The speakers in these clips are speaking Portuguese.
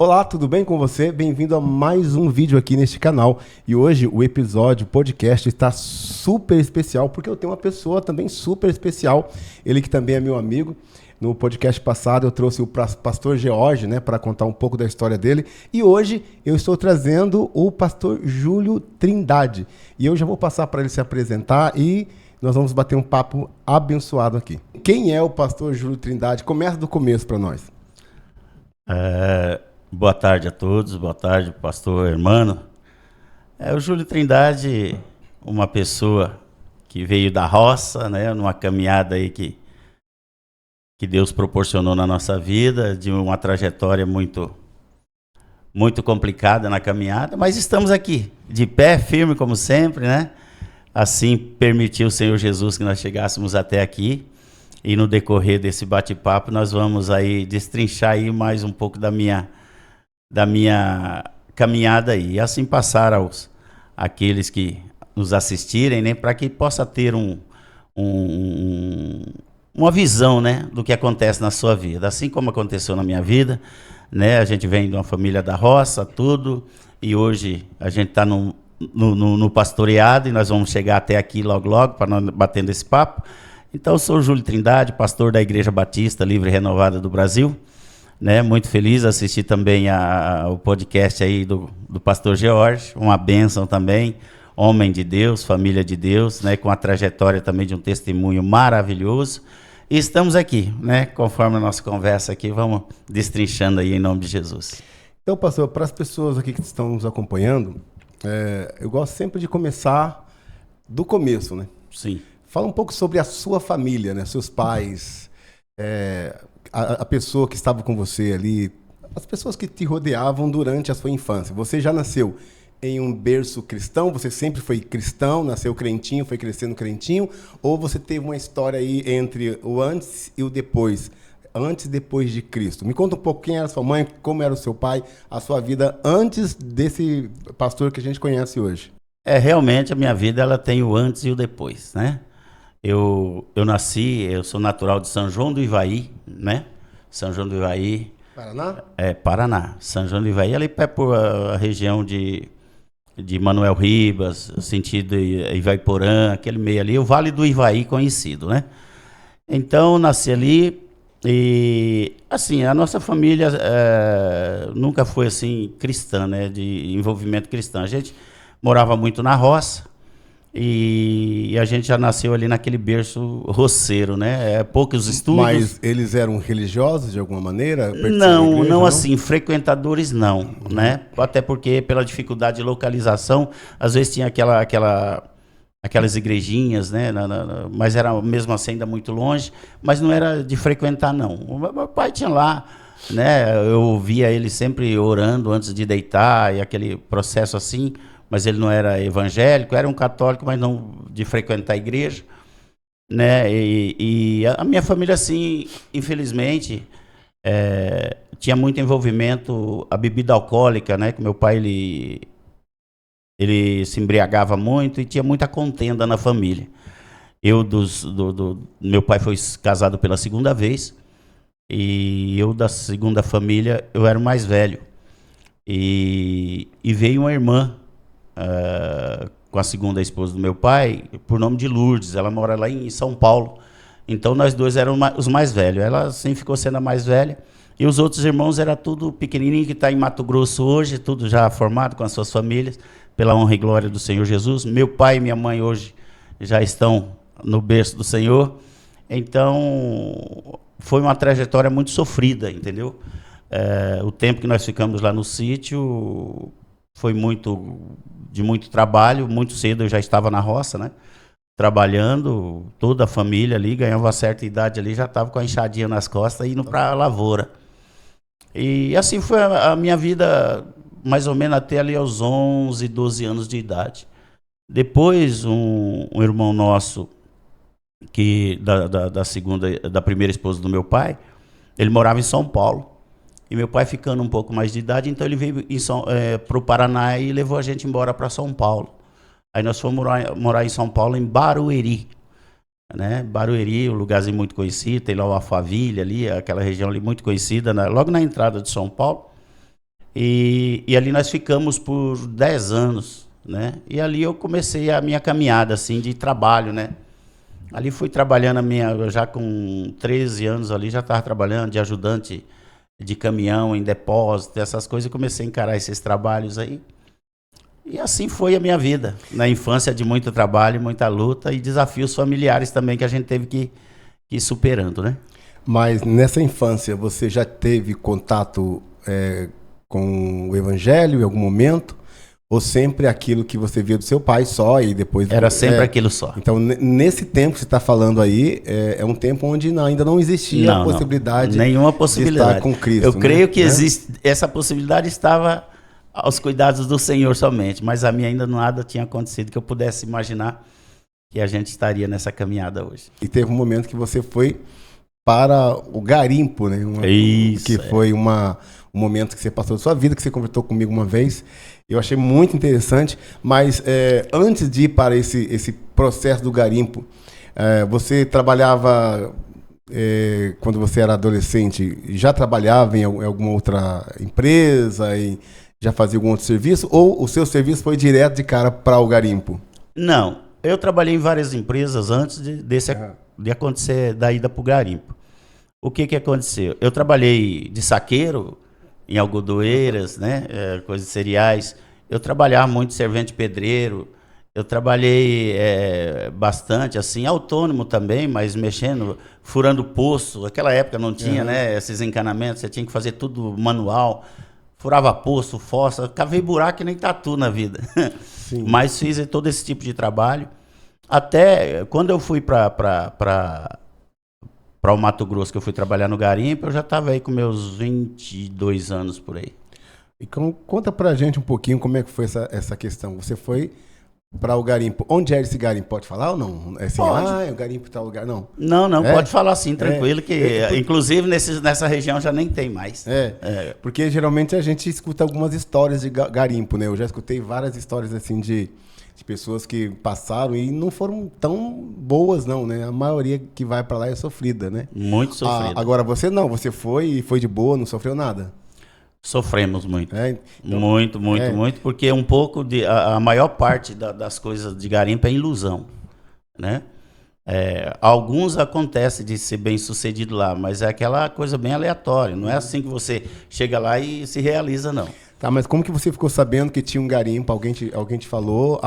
Olá, tudo bem com você? Bem-vindo a mais um vídeo aqui neste canal. E hoje o episódio, o podcast está super especial, porque eu tenho uma pessoa também super especial, ele que também é meu amigo. No podcast passado eu trouxe o pastor George, né, para contar um pouco da história dele. E hoje eu estou trazendo o pastor Júlio Trindade. E eu já vou passar para ele se apresentar e nós vamos bater um papo abençoado aqui. Quem é o pastor Júlio Trindade? Começa do começo para nós. Boa tarde a todos, boa tarde, pastor Hermano. O Júlio Trindade, uma pessoa que veio da roça, né, numa caminhada aí que Deus proporcionou na nossa vida, de uma trajetória muito complicada na caminhada, mas estamos aqui, de pé, firme como sempre, né? Assim permitiu o Senhor Jesus que nós chegássemos até aqui. E no decorrer desse bate-papo nós vamos aí destrinchar aí mais um pouco da minha caminhada aí. E assim passar aqueles que nos assistirem, né, para que possa ter uma visão, né, do que acontece na sua vida. Assim como aconteceu na minha vida, né, a gente vem de uma família da roça, tudo, e hoje a gente está no pastoreado e nós vamos chegar até aqui logo para nós batendo esse papo. Então, eu sou o Júlio Trindade, pastor da Igreja Batista Livre e Renovada do Brasil, né? Muito feliz de assistir também o podcast aí do pastor George, uma bênção também, homem de Deus, família de Deus, né? Com a trajetória também de um testemunho maravilhoso. E estamos aqui, né? Conforme a nossa conversa aqui, vamos destrinchando aí em nome de Jesus. Então, pastor, para as pessoas aqui que estão nos acompanhando, eu gosto sempre de começar do começo, né? Sim. Fala um pouco sobre a sua família, né? Seus pais, a pessoa que estava com você ali, as pessoas que te rodeavam durante a sua infância. Você já nasceu em um berço cristão? Você sempre foi cristão, nasceu crentinho, foi crescendo crentinho? Ou você teve uma história aí entre o antes e o depois? Antes e depois de Cristo. Me conta um pouco quem era sua mãe, como era o seu pai, a sua vida antes desse pastor que a gente conhece hoje. Realmente a minha vida ela tem o antes e o depois, né? Eu sou natural de São João do Ivaí, né? São João do Ivaí. Paraná? Paraná. São João do Ivaí, ali por a região de Manuel Ribas, sentido Ivaiporã, aquele meio ali, o Vale do Ivaí conhecido, né? Então, nasci ali e, assim, a nossa família nunca foi, assim, cristã, né? De envolvimento cristão. A gente morava muito na roça. E a gente já nasceu ali naquele berço roceiro, né? Poucos estudos. Mas eles eram religiosos de alguma maneira? Não assim, frequentadores não, né? Até porque pela dificuldade de localização, às vezes tinha aquelas igrejinhas, né? Mas era mesmo assim ainda muito longe, mas não era de frequentar não. O meu pai tinha lá, né? Eu via ele sempre orando antes de deitar e aquele processo assim. Mas ele não era evangélico, era um católico, mas não de frequentar a igreja, né? E a minha família, assim, infelizmente, tinha muito envolvimento a bebida alcoólica, né? Que meu pai, ele se embriagava muito e tinha muita contenda na família. Meu pai foi casado pela segunda vez e eu da segunda família, eu era o mais velho. E veio uma irmã, com a segunda esposa do meu pai, por nome de Lourdes. Ela mora lá em São Paulo. Então nós dois éramos os mais velhos. Ela assim ficou sendo a mais velha. E os outros irmãos era tudo pequenininho, que está em Mato Grosso hoje, tudo já formado com as suas famílias, pela honra e glória do Senhor Jesus. Meu pai e minha mãe hoje já estão no berço do Senhor. Então foi uma trajetória muito sofrida, entendeu? O tempo que nós ficamos lá no sítio foi de muito trabalho. Muito cedo eu já estava na roça, né? Trabalhando, toda a família ali, ganhava uma certa idade ali, já estava com a enxadinha nas costas, indo para a lavoura. E assim foi a minha vida, mais ou menos até ali aos 11, 12 anos de idade. Depois, um irmão nosso, da primeira esposa do meu pai, ele morava em São Paulo. E meu pai ficando um pouco mais de idade, então ele veio para o Paraná e levou a gente embora para São Paulo. Aí nós fomos morar em São Paulo, em Barueri, né? Barueri, um lugarzinho muito conhecido, tem lá o Alphaville ali, aquela região ali muito conhecida, logo na entrada de São Paulo. E ali nós ficamos por 10 anos, né? E ali eu comecei a minha caminhada, assim, de trabalho, né? Ali fui trabalhando eu já com 13 anos ali, já estava trabalhando de ajudante de caminhão em depósito, essas coisas, e comecei a encarar esses trabalhos aí. E assim foi a minha vida, na infância de muito trabalho, muita luta e desafios familiares também que a gente teve que ir superando, né? Mas nessa infância, você já teve contato com o evangelho em algum momento? Ou sempre aquilo que você via do seu pai só e depois... Era sempre aquilo só. Então, nesse tempo que você está falando aí, é um tempo onde ainda não existia a possibilidade nenhuma possibilidade de estar com Cristo. Eu creio que existe, essa possibilidade estava aos cuidados do Senhor somente, mas a mim ainda nada tinha acontecido que eu pudesse imaginar que a gente estaria nessa caminhada hoje. E teve um momento que você foi para o garimpo, né? Isso. Que foi um momento que você passou da sua vida, que você conversou comigo uma vez. Eu achei muito interessante, mas antes de ir para esse processo do garimpo, você trabalhava, quando você era adolescente, já trabalhava em alguma outra empresa e já fazia algum outro serviço? Ou o seu serviço foi direto de cara para o garimpo? Não, eu trabalhei em várias empresas antes de acontecer da ida para o garimpo. O que aconteceu? Eu trabalhei de saqueiro em algodoeiras, né, coisas de cereais. Eu trabalhava muito servente pedreiro. Eu trabalhei bastante, assim, autônomo também, mas mexendo, furando poço. Naquela época não tinha, né, esses encanamentos, você tinha que fazer tudo manual. Furava poço, fossa, cavei buraco que nem tatu na vida. Sim. Mas fiz todo esse tipo de trabalho. Até quando eu fui para o Mato Grosso, que eu fui trabalhar no garimpo, eu já estava aí com meus 22 anos por aí. E conta pra gente um pouquinho como é que foi essa questão. Você foi para o garimpo. Onde era esse garimpo? Pode falar ou não? É assim, pode. O garimpo em tal lugar. Não. Não, pode falar sim, tranquilo, inclusive nessa região já nem tem mais. Porque geralmente a gente escuta algumas histórias de garimpo, né? Eu já escutei várias histórias assim de pessoas que passaram e não foram tão boas, não, né? A maioria que vai para lá é sofrida, né? Muito sofrida. Agora você não, você foi de boa, não sofreu nada. Sofremos muito. Então, muito, porque a maior parte das coisas de garimpo é ilusão, né? Alguns acontece de ser bem sucedido lá, mas é aquela coisa bem aleatória. Não é assim que você chega lá e se realiza, não. Tá, mas como que você ficou sabendo que tinha um garimpo? Alguém te falou?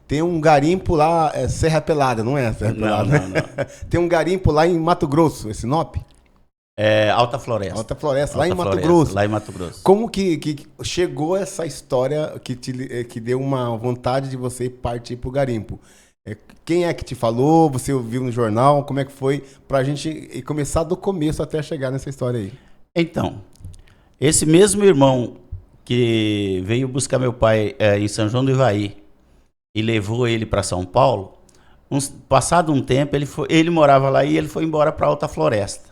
Tem um garimpo lá, Serra Pelada, não é Serra Pelada? Não. Tem um garimpo lá em Mato Grosso, Sinop? Alta Floresta. Alta Floresta, lá em Mato Grosso. Lá em Mato Grosso. Como que chegou essa história que deu uma vontade de você partir para o garimpo? Quem é que te falou? Você ouviu no jornal? Como é que foi? Para a gente começar do começo até chegar nessa história aí. Então, esse mesmo irmão que veio buscar meu pai em São João do Ivaí e levou ele para São Paulo, passado um tempo, ele morava lá e ele foi embora para Alta Floresta.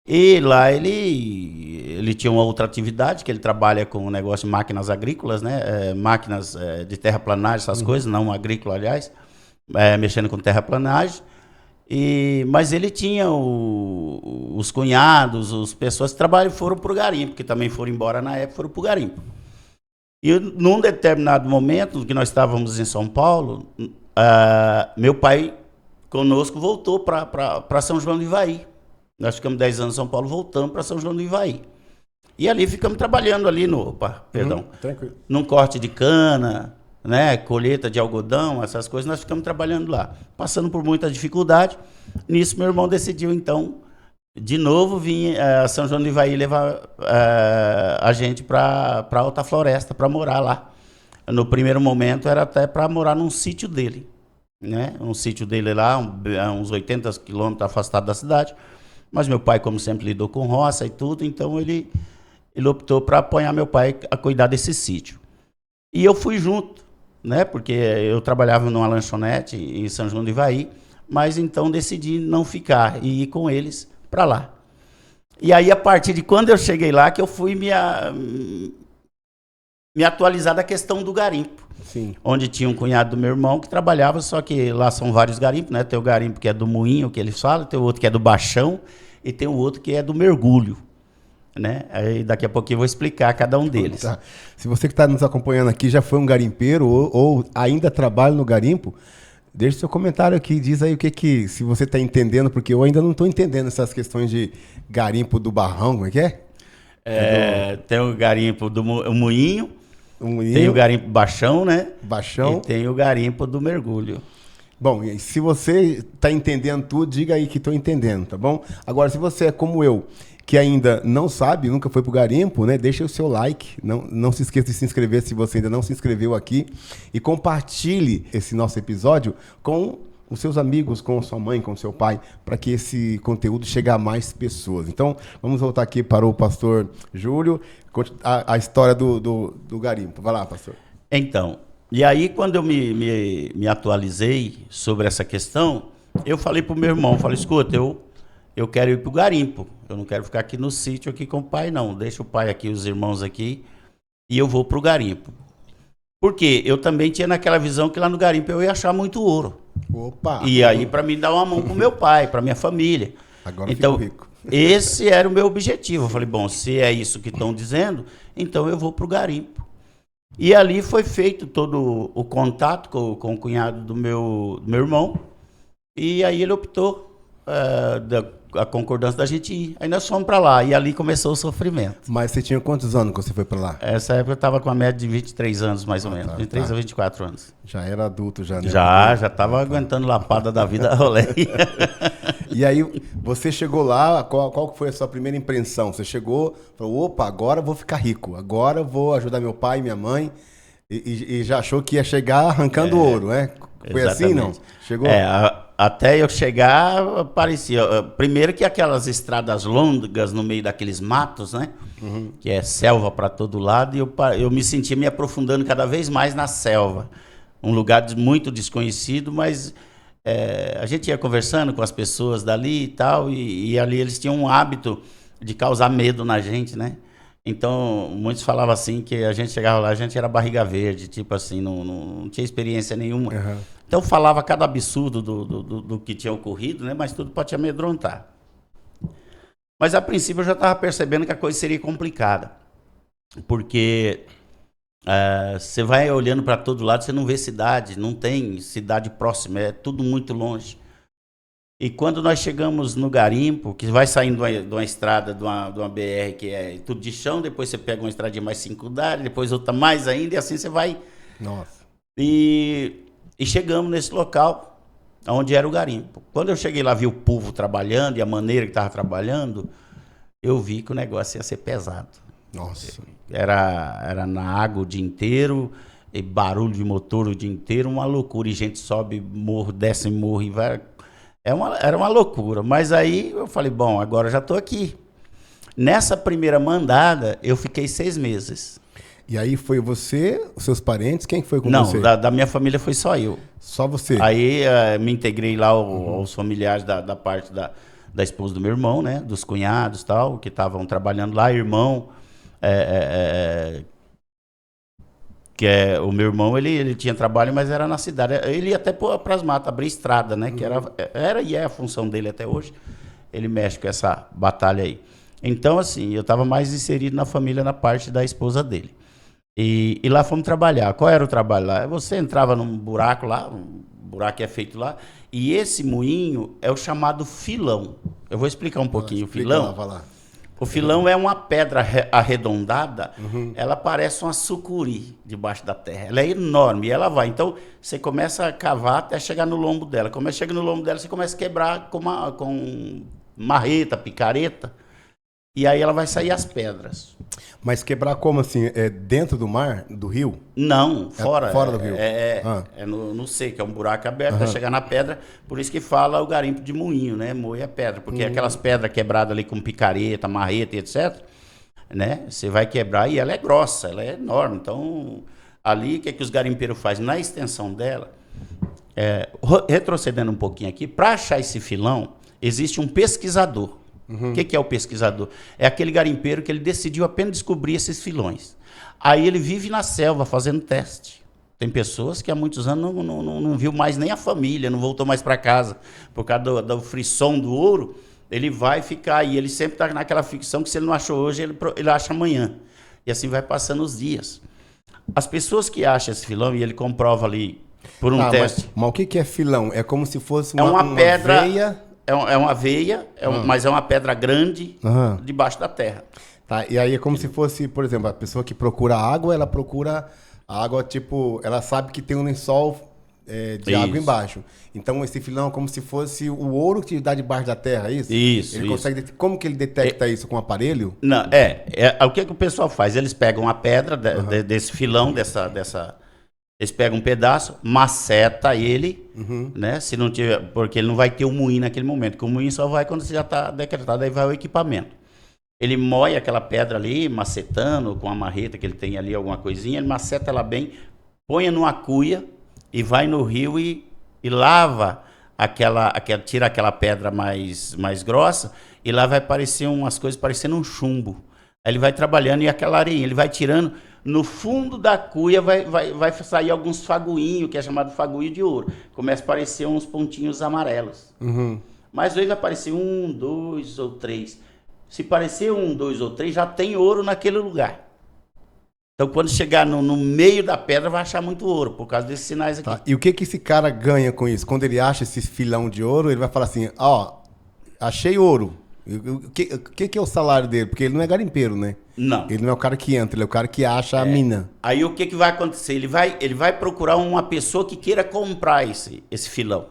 E lá ele tinha uma outra atividade, que ele trabalha com o negócio de máquinas agrícolas, né? Máquinas de terraplanagem, essas coisas, não agrícola, aliás, mexendo com terraplanagem. Mas ele tinha os cunhados, as pessoas que trabalham foram para o garimpo, que também foram embora na época, foram para o garimpo. E num determinado momento, que nós estávamos em São Paulo, meu pai conosco voltou para São João do Ivaí. Nós ficamos 10 anos em São Paulo, voltamos para São João do Ivaí. E ali ficamos trabalhando ali num corte de cana, né, colheita de algodão, essas coisas, nós ficamos trabalhando lá, passando por muita dificuldade. Nisso, meu irmão decidiu, então, de novo, vir a São João do Ivaí levar a gente para Alta Floresta, para morar lá. No primeiro momento, era até para morar num sítio dele, né? Um sítio dele lá, uns 80 quilômetros afastado da cidade. Mas meu pai, como sempre, lidou com roça e tudo, então ele optou para apoiar meu pai a cuidar desse sítio. E eu fui junto, né? Porque eu trabalhava numa lanchonete em São João do Ivaí, mas então decidi não ficar e ir com eles para lá. E aí, a partir de quando eu cheguei lá, que eu fui me atualizar da questão do garimpo. Sim. Onde tinha um cunhado do meu irmão que trabalhava, só que lá são vários garimpos, né? Tem o garimpo que é do moinho, que eles falam, tem o outro que é do baixão e tem o outro que é do mergulho, né? Aí daqui a pouquinho eu vou explicar cada um deles. Tá. Se você que está nos acompanhando aqui já foi um garimpeiro ou ainda trabalha no garimpo, deixe seu comentário aqui, diz aí se você está entendendo, porque eu ainda não estou entendendo essas questões de garimpo do barrão, como é que é? Tem o garimpo do moinho, Moinho, tem o garimpo baixão, né? Baixão. E tem o garimpo do mergulho. Bom, e se você está entendendo tudo, diga aí que estou entendendo, tá bom? Agora, se você é como eu, que ainda não sabe, nunca foi pro garimpo, né? Deixa o seu like, não se esqueça de se inscrever se você ainda não se inscreveu aqui e compartilhe esse nosso episódio com os seus amigos, com sua mãe, com seu pai, para que esse conteúdo chegue a mais pessoas. Então, vamos voltar aqui para o pastor Júlio, a história do garimpo. Vai lá, pastor. Então, e aí quando eu me atualizei sobre essa questão, eu falei pro meu irmão, falei, escuta, eu quero ir pro garimpo, eu não quero ficar aqui no sítio aqui com o pai, não. Deixa o pai aqui, os irmãos aqui, e eu vou pro garimpo. Porque eu também tinha naquela visão que lá no garimpo eu ia achar muito ouro. Opa! E aí para mim dar uma mão pro meu pai, para minha família. Agora então, fico rico. Esse era o meu objetivo. Eu falei, bom, se é isso que estão dizendo, então eu vou pro garimpo. E ali foi feito todo o contato com o cunhado do meu irmão. E aí ele optou a concordância da gente ir. Aí nós fomos para lá e ali começou o sofrimento. Mas você tinha quantos anos quando você foi para lá? Essa época eu estava com a média de 23 anos, mais ou menos. Tá, 23 a 24 anos. Já era adulto, já, né? Já estava aguentando lapada da vida rolê. E aí, você chegou lá, qual foi a sua primeira impressão? Você chegou, falou, opa, agora eu vou ficar rico, agora eu vou ajudar meu pai e minha mãe, e já achou que ia chegar arrancando ouro, né? Foi exatamente. assim, não? Chegou? Até eu chegar, parecia... Primeiro que aquelas estradas longas no meio daqueles matos, né? Uhum. Que é selva para todo lado, e eu me sentia me aprofundando cada vez mais na selva. Um lugar muito desconhecido, mas a gente ia conversando com as pessoas dali e tal, e ali eles tinham um hábito de causar medo na gente, né? Então, muitos falavam assim que a gente chegava lá, a gente era barriga verde, tipo assim, não tinha experiência nenhuma. Uhum. Então, falava cada absurdo do que tinha ocorrido, né? Mas tudo para te amedrontar. Mas, a princípio, eu já estava percebendo que a coisa seria complicada. Porque você vai olhando para todo lado, você não vê cidade, não tem cidade próxima, é tudo muito longe. E quando nós chegamos no garimpo, que vai saindo de uma estrada, de uma BR, que é tudo de chão, depois você pega uma estradinha mais 5 andares, depois outra mais ainda, e assim você vai. Nossa. E chegamos nesse local, onde era o garimpo. Quando eu cheguei lá, vi o povo trabalhando e a maneira que estava trabalhando, eu vi que o negócio ia ser pesado. Nossa. Era na água o dia inteiro, e barulho de motor o dia inteiro, uma loucura. E gente sobe morro, desce morro e vai... Era uma loucura. Mas aí eu falei, bom, agora eu já estou aqui. Nessa primeira mandada, eu fiquei 6 meses. E aí foi você, os seus parentes, quem foi com você? Não, da minha família foi só eu. Só você? Aí me integrei lá aos familiares da parte da esposa do meu irmão, né? Dos cunhados e tal, que estavam trabalhando lá. Irmão, que o meu irmão, ele tinha trabalho, mas era na cidade. Ele ia até para as matas, abrir estrada, né? Que era e é a função dele até hoje. Ele mexe com essa batalha aí. Então, assim, eu estava mais inserido na família, na parte da esposa dele. E lá fomos trabalhar. Qual era o trabalho lá? Você entrava num buraco lá, um buraco que é feito lá, e esse moinho é o chamado filão. Eu vou explicar um pouquinho o filão. Lá, vai lá. O filão é uma pedra arredondada, ela parece uma sucuri debaixo da terra. Ela é enorme e ela vai. Então, você começa a cavar até chegar no lombo dela. Quando chega no lombo dela, você começa a quebrar com marreta, picareta, e aí ela vai sair as pedras. Mas quebrar como assim? É dentro do mar, do rio? Não, fora. Fora do rio. É no seco, é um buraco aberto, até chegar na pedra. Por isso que fala o garimpo de moinho, né? Moer é pedra, porque aquelas pedras quebradas ali com picareta, marreta e etc., né? Você vai quebrar e ela é grossa, ela é enorme. Então, ali, o que os garimpeiros fazem? Na extensão dela, retrocedendo um pouquinho aqui, para achar esse filão, existe um pesquisador. O que é o pesquisador? É aquele garimpeiro que ele decidiu apenas descobrir esses filões. Aí ele vive na selva fazendo teste. Tem pessoas que há muitos anos não viu mais nem a família, não voltou mais para casa, por causa do frisson do ouro, ele vai ficar aí. Ele sempre está naquela ficção que se ele não achou hoje, ele acha amanhã. E assim vai passando os dias. As pessoas que acham esse filão, e ele comprova ali por um teste. Mas o que é filão? É como se fosse uma pedra, veia... É uma veia, mas é uma pedra grande debaixo da terra. Tá, e aí é como se fosse, por exemplo, a pessoa que procura água, ela procura a água, tipo, ela sabe que tem um lençol de água embaixo. Então esse filão é como se fosse o ouro que dá debaixo da terra, é isso? Isso. Ele consegue. Como que ele detecta isso com um aparelho? Não, o que o pessoal faz? Eles pegam a pedra desse filão, eles pegam um pedaço, maceta ele, né? Se não tiver, porque ele não vai ter o moinho naquele momento, porque o moinho só vai quando você já está decretado, aí vai o equipamento. Ele moe aquela pedra ali, macetando, com a marreta que ele tem ali, alguma coisinha, ele maceta ela bem, põe numa cuia e vai no rio e lava tira aquela pedra mais grossa, e lá vai aparecer umas coisas parecendo um chumbo. Aí ele vai trabalhando e aquela areia, ele vai tirando, no fundo da cuia vai sair alguns faguinhos, que é chamado faguinho de ouro. Começa a aparecer uns pontinhos amarelos. Mas hoje vai aparecer 1, 2 ou 3. Se parecer 1, 2 ou 3, já tem ouro naquele lugar. Então, quando chegar no meio da pedra, vai achar muito ouro, por causa desses sinais aqui. Tá. E o que esse cara ganha com isso? Quando ele acha esse filão de ouro, ele vai falar assim, achei ouro. O que é o salário dele? Porque ele não é garimpeiro, né? Não. Ele não é o cara que entra, ele é o cara que acha a mina. Aí o que vai acontecer? Ele vai procurar uma pessoa que queira comprar esse filão.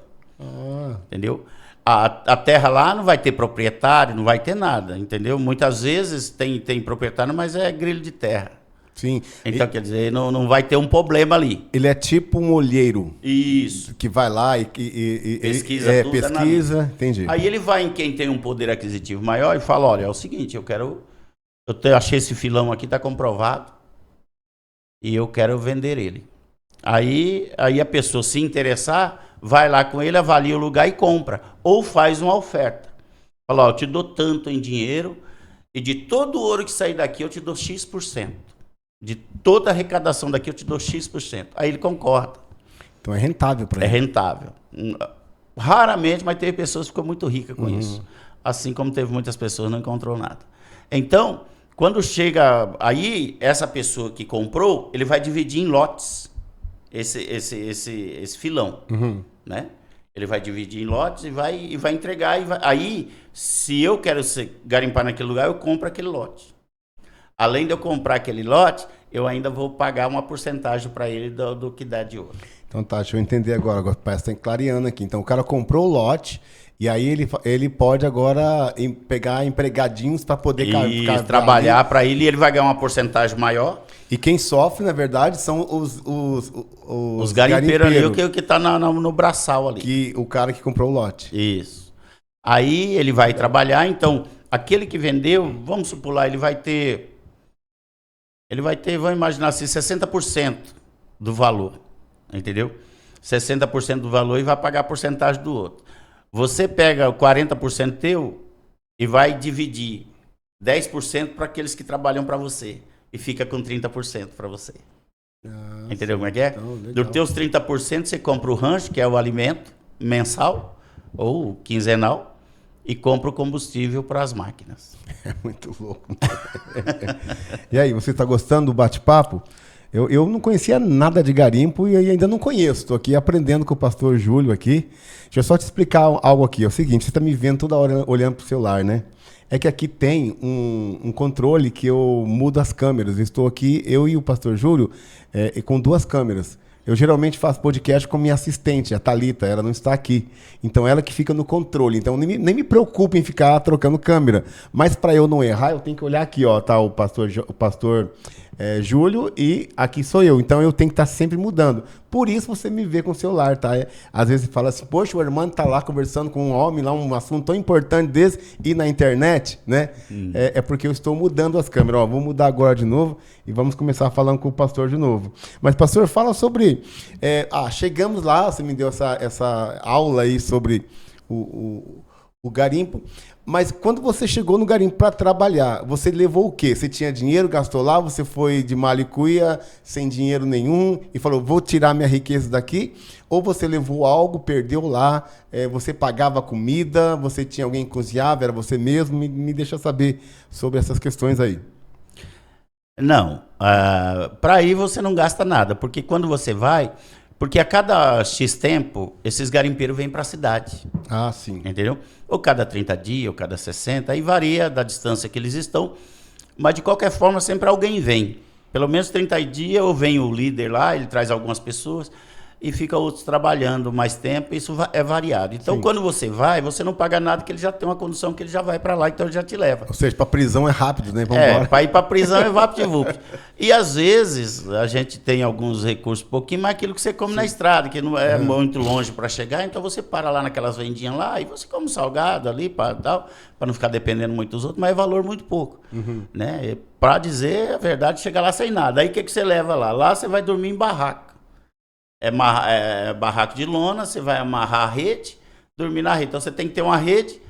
Entendeu? A terra lá não vai ter proprietário, não vai ter nada, entendeu? Muitas vezes tem proprietário, mas é grilo de terra. Sim. Então, quer dizer, não vai ter um problema ali. Ele é tipo um olheiro. Isso. Que vai lá e pesquisa tudo. Pesquisa, entendi. Aí ele vai em quem tem um poder aquisitivo maior e fala, olha, é o seguinte, eu achei esse filão aqui, tá comprovado, e eu quero vender ele. Aí a pessoa, se interessar, vai lá com ele, avalia o lugar e compra. Ou faz uma oferta. Fala, eu te dou tanto em dinheiro, e de todo o ouro que sair daqui, eu te dou X%. De toda a arrecadação daqui, eu te dou X%. Aí ele concorda. Então é rentável para ele. É rentável. Raramente, mas teve pessoas que ficou muito ricas com isso. Assim como teve muitas pessoas que não encontrou nada. Então, quando chega aí, essa pessoa que comprou, ele vai dividir em lotes esse filão, né? Ele vai dividir em lotes e vai entregar. Aí, se eu quero garimpar naquele lugar, eu compro aquele lote. Além de eu comprar aquele lote, eu ainda vou pagar uma porcentagem para ele do que dá de ouro. Então tá, deixa eu entender agora parece que está clareando aqui. Então o cara comprou o lote e aí ele pode agora pegar empregadinhos para poder trabalhar para ele, e ele vai ganhar uma porcentagem maior. E quem sofre, na verdade, são os garimpeiros ali, que está no braçal ali. O cara que comprou o lote. Isso. Aí ele vai trabalhar, então, aquele que vendeu, vamos supor lá, ele vai ter, vamos imaginar assim, 60% do valor, entendeu? 60% do valor e vai pagar a porcentagem do outro. Você pega o 40% teu e vai dividir 10% para aqueles que trabalham para você e fica com 30% para você. Entendeu como é que é? Então, dos teus 30% você compra o rancho, que é o alimento mensal ou quinzenal, e compra o combustível para as máquinas. É muito louco. E aí, você está gostando do bate-papo? Eu não conhecia nada de garimpo e ainda não conheço. Estou aqui aprendendo com o pastor Júlio aqui. Deixa eu só te explicar algo aqui. É o seguinte, você está me vendo toda hora olhando para o celular, né? É que aqui tem um controle que eu mudo as câmeras. Eu estou aqui, eu e o pastor Júlio, com 2 câmeras. Eu geralmente faço podcast com minha assistente, a Thalita, ela não está aqui. Então ela que fica no controle. Então nem me preocupo em ficar trocando câmera. Mas para eu não errar, eu tenho que olhar aqui, ó, tá o pastor Júlio e aqui sou eu. Então eu tenho que estar sempre mudando. Por isso você me vê com o celular, tá? Às vezes você fala assim, poxa, o irmão tá lá conversando com um homem, lá um assunto tão importante desse, e na internet, né? É porque eu estou mudando as câmeras. Ó, vou mudar agora de novo e vamos começar falando com o pastor de novo. Mas, pastor, fala sobre... chegamos lá, você me deu essa aula aí sobre o garimpo. Mas quando você chegou no garimpo para trabalhar, você levou o quê? Você tinha dinheiro, gastou lá, você foi de malicuia, sem dinheiro nenhum, e falou, vou tirar minha riqueza daqui? Ou você levou algo, perdeu lá, você pagava comida, você tinha alguém que cozinhava, era você mesmo? Me deixa saber sobre essas questões aí. Não, para ir você não gasta nada, porque quando você vai, porque a cada X tempo, esses garimpeiros vêm para a cidade. Ah, sim. Entendeu? Ou cada 30 dias, ou cada 60, aí varia da distância que eles estão, mas de qualquer forma sempre alguém vem. Pelo menos 30 dias, ou vem o líder lá, ele traz algumas pessoas, e fica outros trabalhando mais tempo, isso é variado. Então, Sim. quando você vai, você não paga nada, que ele já tem uma condição que ele já vai para lá, então ele já te leva. Ou seja, para prisão é rápido, né? Vambora. Para ir para prisão é vapt-vupt. E às vezes a gente tem alguns recursos, um pouquinho mais aquilo que você come na estrada, que não é muito longe para chegar, então você para lá naquelas vendinhas lá e você come um salgado ali para não ficar dependendo muito dos outros, mas é valor muito pouco. Né? Para dizer a verdade, chega lá sem nada. Aí o que você leva lá? Lá você vai dormir em barraco. É barraco de lona, você vai amarrar a rede, dormir na rede. Então você tem que ter uma rede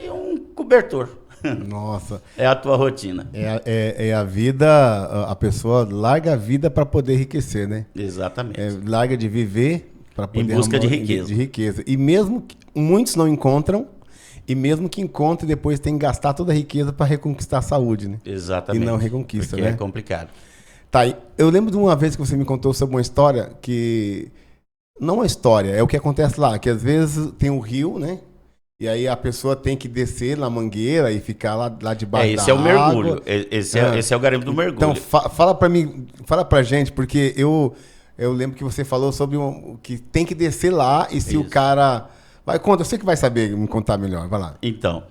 e um cobertor. Nossa. É a tua rotina. É a vida, a pessoa larga a vida para poder enriquecer, né? Exatamente. Larga de viver para poder... Em busca de riqueza. De riqueza. E mesmo que muitos não encontram, e mesmo que encontrem, depois tem que gastar toda a riqueza para reconquistar a saúde, né? Exatamente. E não reconquista, porque né? é complicado. Tá, eu lembro de uma vez que você me contou sobre uma história que... Não uma história, é o que acontece lá, que às vezes tem um rio, né? E aí a pessoa tem que descer na mangueira e ficar lá debaixo da água. Esse é o mergulho. Esse é o garimpo do mergulho. Então, fala pra mim, fala pra gente, porque eu lembro que você falou sobre que tem que descer lá e se Isso. o cara... Vai, conta, você que vai saber me contar melhor, vai lá. Então,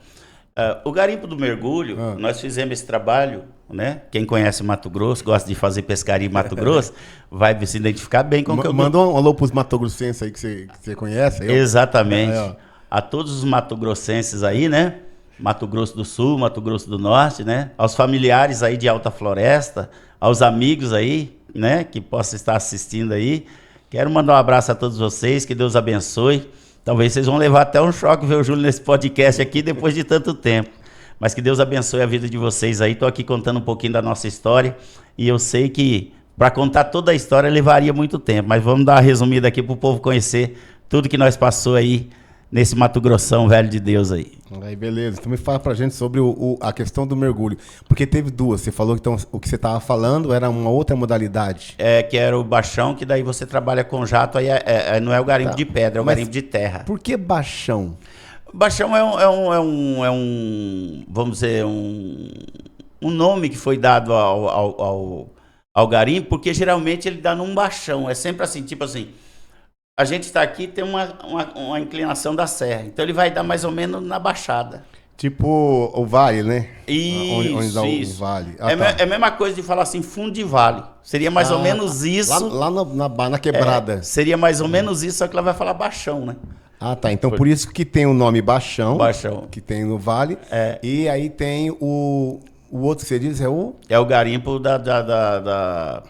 o garimpo do mergulho, nós fizemos esse trabalho, né? Quem conhece Mato Grosso, gosta de fazer pescaria em Mato Grosso, vai se identificar bem com o que eu... Manda um alô pros matogrossenses aí que você conhece. Exatamente. A todos os matogrossenses aí, né? Mato Grosso do Sul, Mato Grosso do Norte, né? Aos familiares aí de Alta Floresta, aos amigos aí, né? Que possam estar assistindo aí. Quero mandar um abraço a todos vocês, que Deus abençoe. Talvez vocês vão levar até um choque ver o Júlio nesse podcast aqui depois de tanto tempo. Mas que Deus abençoe a vida de vocês aí. Estou aqui contando um pouquinho da nossa história. E eu sei que para contar toda a história levaria muito tempo. Mas vamos dar uma resumida aqui para o povo conhecer tudo que nós passou aí nesse Mato Grossão velho de Deus aí. Aí, beleza. Então me fala pra gente sobre a questão do mergulho. Porque teve duas. Você falou que então, o que você estava falando era uma outra modalidade. Que era o baixão, que daí você trabalha com jato, aí não é o garimpo de pedra, é o garimpo de terra. Por que baixão? Baixão é um vamos dizer, um nome que foi dado ao garimpo, porque geralmente ele dá num baixão. É sempre assim, tipo assim, a gente está aqui, tem uma inclinação da serra, então ele vai dar mais ou menos na baixada. Tipo o vale, né? Isso, onde dá isso. O vale. É a mesma coisa de falar assim, fundo de vale. Seria mais ou menos isso. Lá na quebrada. Seria mais ou menos isso, só que ela vai falar baixão, né? Ah, tá. Então por isso que tem o nome baixão. Baixão. Que tem no vale. E aí tem o outro que você diz é o... É o garimpo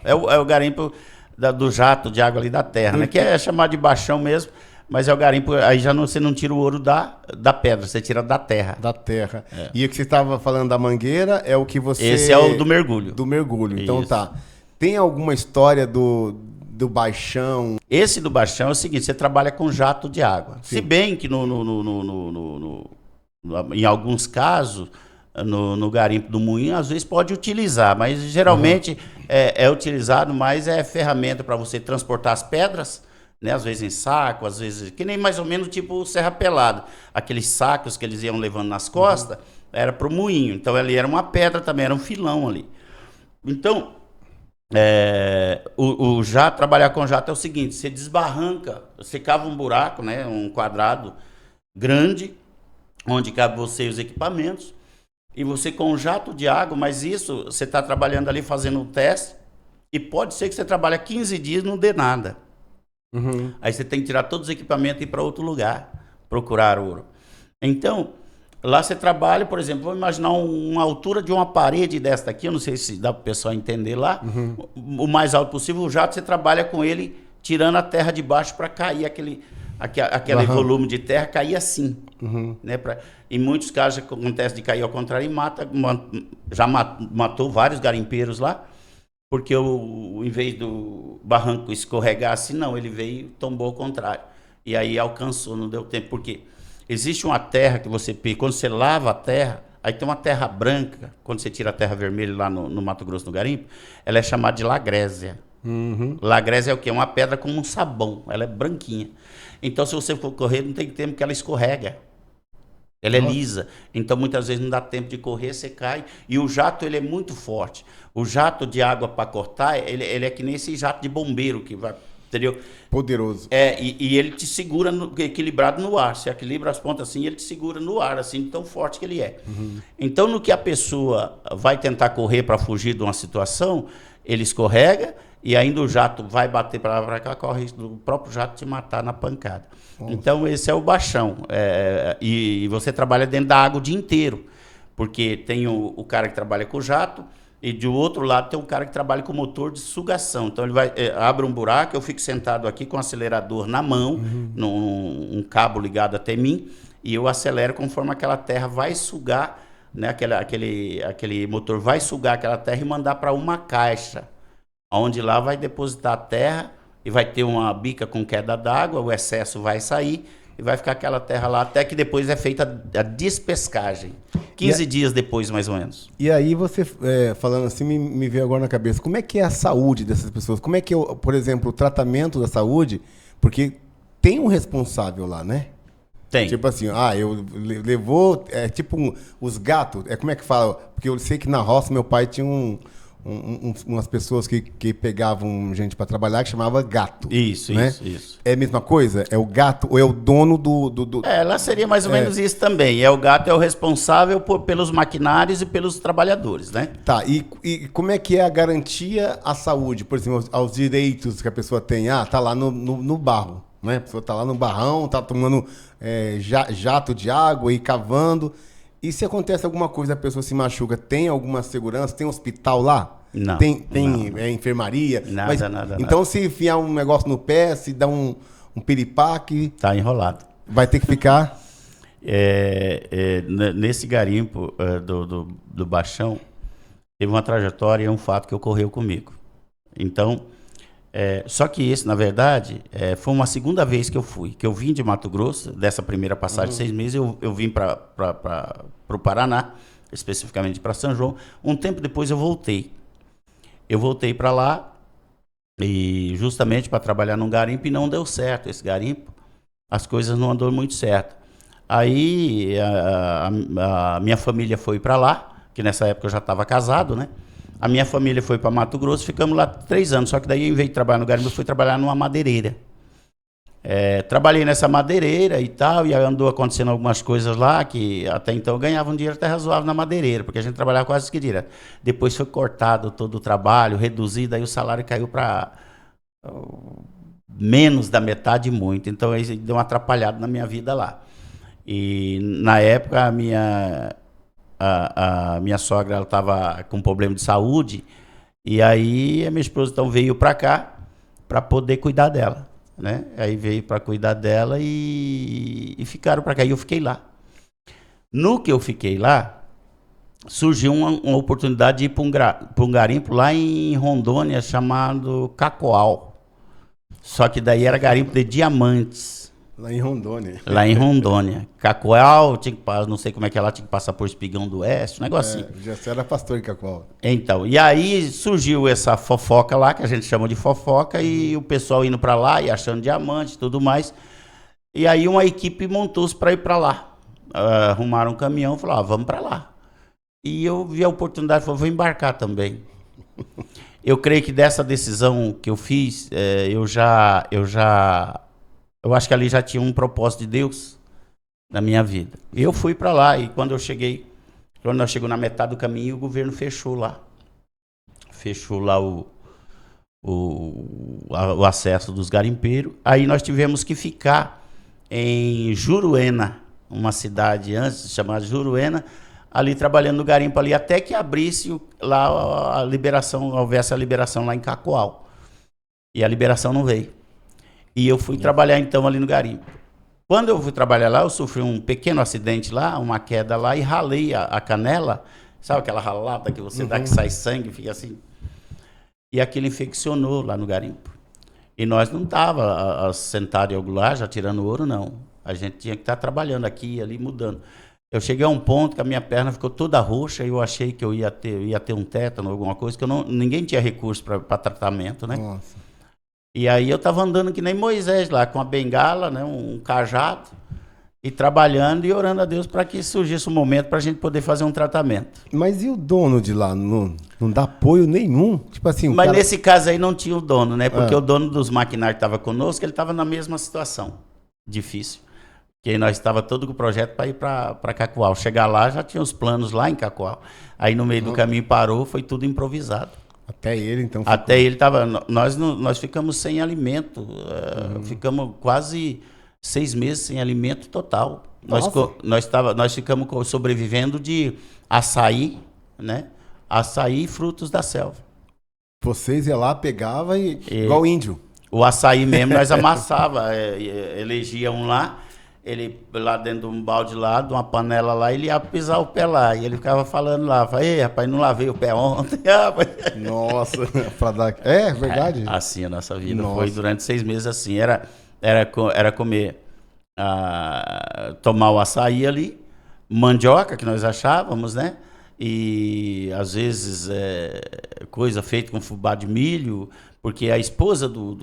é o garimpo do jato de água ali da terra, né? Que é chamado de baixão mesmo, mas é o garimpo, aí já você não tira o ouro da pedra, você tira da terra. Da terra. E o que você estava falando da mangueira é o que você... Esse é o do mergulho. Do mergulho. Então Isso. tá. Tem alguma história do baixão? Esse do baixão é o seguinte, você trabalha com jato de água. Sim. Se bem que em alguns casos, no garimpo do moinho, às vezes pode utilizar, mas geralmente é utilizado mais ferramenta para você transportar as pedras, né? Às vezes em saco, às vezes, que nem mais ou menos tipo serra pelada. Aqueles sacos que eles iam levando nas costas, era para o moinho. Então ali era uma pedra também, era um filão ali. Então, o jato, trabalhar com jato é o seguinte, você desbarranca, você cava um buraco, né? Um quadrado grande, onde cabe você e os equipamentos, e você com um jato de água, mas isso, você está trabalhando ali fazendo um teste, e pode ser que você trabalhe 15 dias e não dê nada. Aí você tem que tirar todos os equipamentos e ir para outro lugar, procurar ouro. Então, lá você trabalha, por exemplo, vamos imaginar uma altura de uma parede desta aqui, eu não sei se dá para o pessoal entender lá, o mais alto possível, o jato você trabalha com ele, tirando a terra de baixo para cair aquele volume de terra caía assim. Né? Em muitos casos acontece de cair ao contrário e já matou vários garimpeiros lá, porque em vez do barranco escorregar assim, não, ele veio e tombou ao contrário. E aí alcançou, não deu tempo. Porque existe uma terra que você pega, quando você lava a terra, aí tem uma terra branca, quando você tira a terra vermelha lá no Mato Grosso, no garimpo, ela é chamada de lagrésia. Lagrésia é o quê? Uma pedra como um sabão, ela é branquinha. Então, se você for correr, não tem tempo que ela escorrega. Ela é lisa. Então, muitas vezes não dá tempo de correr, você cai. E o jato, ele é muito forte. O jato de água para cortar, ele é que nem esse jato de bombeiro que vai... Entendeu? Poderoso. E ele te segura equilibrado no ar. Você equilibra as pontas assim, ele te segura no ar, assim, tão forte que ele é. Então, no que a pessoa vai tentar correr para fugir de uma situação, ele escorrega e ainda o jato vai bater para lá para cá, corre o próprio jato te matar na pancada. Nossa. Então, esse é o baixão. E você trabalha dentro da água o dia inteiro, porque tem o cara que trabalha com o jato, e do outro lado tem um cara que trabalha com motor de sugação. Então ele abre um buraco, eu fico sentado aqui com o acelerador na mão, um cabo ligado até mim, e eu acelero conforme aquela terra vai sugar, né? Aquele motor vai sugar aquela terra e mandar para uma caixa, onde lá vai depositar a terra e vai ter uma bica com queda d'água, o excesso vai sair e vai ficar aquela terra lá, até que depois é feita a despescagem. 15 dias depois, mais ou menos. E aí você, falando assim, me veio agora na cabeça, como é que é a saúde dessas pessoas? Como é que é, por exemplo, o tratamento da saúde? Porque tem um responsável lá, né? Tem. Tipo assim, levou, tipo os gatos, como é que fala? Porque eu sei que na roça meu pai tinha umas pessoas que pegavam gente para trabalhar que chamava gato. Isso, né? isso. É a mesma coisa? É o gato ou é o dono do... Lá seria mais ou menos isso também. O gato é o responsável pelos maquinários e pelos trabalhadores, né? Tá, e como é que é a garantia à saúde? Por exemplo, aos direitos que a pessoa tem? Tá lá no barro, né? A pessoa tá lá no barrão, tá tomando jato de água e cavando... E se acontece alguma coisa, a pessoa se machuca, tem alguma segurança? Tem hospital lá? Não. Tem não. Nada, nada. Então, se enfiar um negócio no pé, se dá um piripaque... Tá enrolado. Vai ter que ficar... Nesse garimpo do Baixão, teve uma trajetória e um fato que ocorreu comigo. Então, só que esse, na verdade, foi uma segunda vez que eu fui, que eu vim de Mato Grosso, dessa primeira passagem de 6 meses, eu vim para o Paraná, especificamente para São João. Um tempo depois eu voltei. Eu voltei para lá, e justamente para trabalhar num garimpo, e não deu certo esse garimpo. As coisas não andaram muito certo. Aí a minha família foi para lá, que nessa época eu já estava casado, né? A minha família foi para Mato Grosso, ficamos lá 3 anos. Só que daí, em vez de trabalhar no garimpo, eu fui trabalhar numa madeireira. Trabalhei nessa madeireira e tal, e andou acontecendo algumas coisas lá, que até então eu ganhava um dinheiro até razoável na madeireira, porque a gente trabalhava quase que direto. Depois foi cortado todo o trabalho, reduzido, aí o salário caiu para menos da metade, muito. Então, aí deu uma atrapalhada na minha vida lá. E, na época, a minha sogra estava com problema de saúde, e aí a minha esposa então veio para cá para poder cuidar dela, né? Aí veio para cuidar dela e ficaram para cá, e eu fiquei lá. No que eu fiquei lá, surgiu uma oportunidade de ir para um garimpo lá em Rondônia chamado Cacoal, só que daí era garimpo de diamantes. Lá em Rondônia. Lá em Rondônia. Cacoal, não sei como é que ela tinha que passar por Espigão do Oeste, um negócio assim. Já era pastor em Cacoal. Então, e aí surgiu essa fofoca lá, que a gente chama de fofoca, e o pessoal indo para lá e achando diamante e tudo mais. E aí uma equipe montou-se para ir para lá. Arrumaram um caminhão e falaram, vamos para lá. E eu vi a oportunidade e falei, vou embarcar também. Eu creio que dessa decisão que eu fiz, eu acho que ali já tinha um propósito de Deus na minha vida. Eu fui para lá, e quando nós chegamos na metade do caminho, o governo fechou lá. Fechou lá o acesso dos garimpeiros. Aí nós tivemos que ficar em Juruena, uma cidade antes chamada Juruena, ali trabalhando no garimpo ali, até que abrisse lá houvesse a liberação lá em Cacoal. E a liberação não veio. E eu fui trabalhar então ali no garimpo. Quando eu fui trabalhar lá, eu sofri um pequeno acidente lá, uma queda lá, e ralei a canela. Sabe aquela ralada que você dá que sai sangue, fica assim? E aquilo infeccionou lá no garimpo. E nós não tava sentado em algum lugar, já tirando ouro, não. A gente tinha que estar trabalhando aqui e ali, mudando. Eu cheguei a um ponto que a minha perna ficou toda roxa e eu achei que eu ia ter um tétano, alguma coisa, que ninguém tinha recurso para tratamento, né? Nossa. E aí eu estava andando que nem Moisés lá, com a bengala, né, um cajado, e trabalhando e orando a Deus para que surgisse um momento para a gente poder fazer um tratamento. Mas e o dono de lá? Não dá apoio nenhum? Tipo assim, Mas nesse caso aí não tinha o dono, né? Porque o dono dos maquinários que estava conosco, ele estava na mesma situação. Difícil. Porque nós estava todo com o projeto para ir para Cacoal. Chegar lá, já tinha os planos lá em Cacoal. Aí no meio do caminho parou, foi tudo improvisado. Até ele, então. Até ele estava... Nós ficamos sem alimento. Ficamos quase 6 meses sem alimento total. Nós ficamos sobrevivendo de açaí, né? Açaí e frutos da selva. Vocês iam lá, pegava igual índio. O açaí mesmo nós amassava, elegia um lá, ele lá dentro de um balde lá, de uma panela lá, ele ia pisar o pé lá. E ele ficava falando lá, ei, rapaz, não lavei o pé ontem. Nossa, pra dar... É verdade. Assim a nossa vida foi durante 6 meses assim. Era comer, tomar o açaí ali, mandioca que nós achávamos, né? E às vezes coisa feita com fubá de milho, porque a esposa do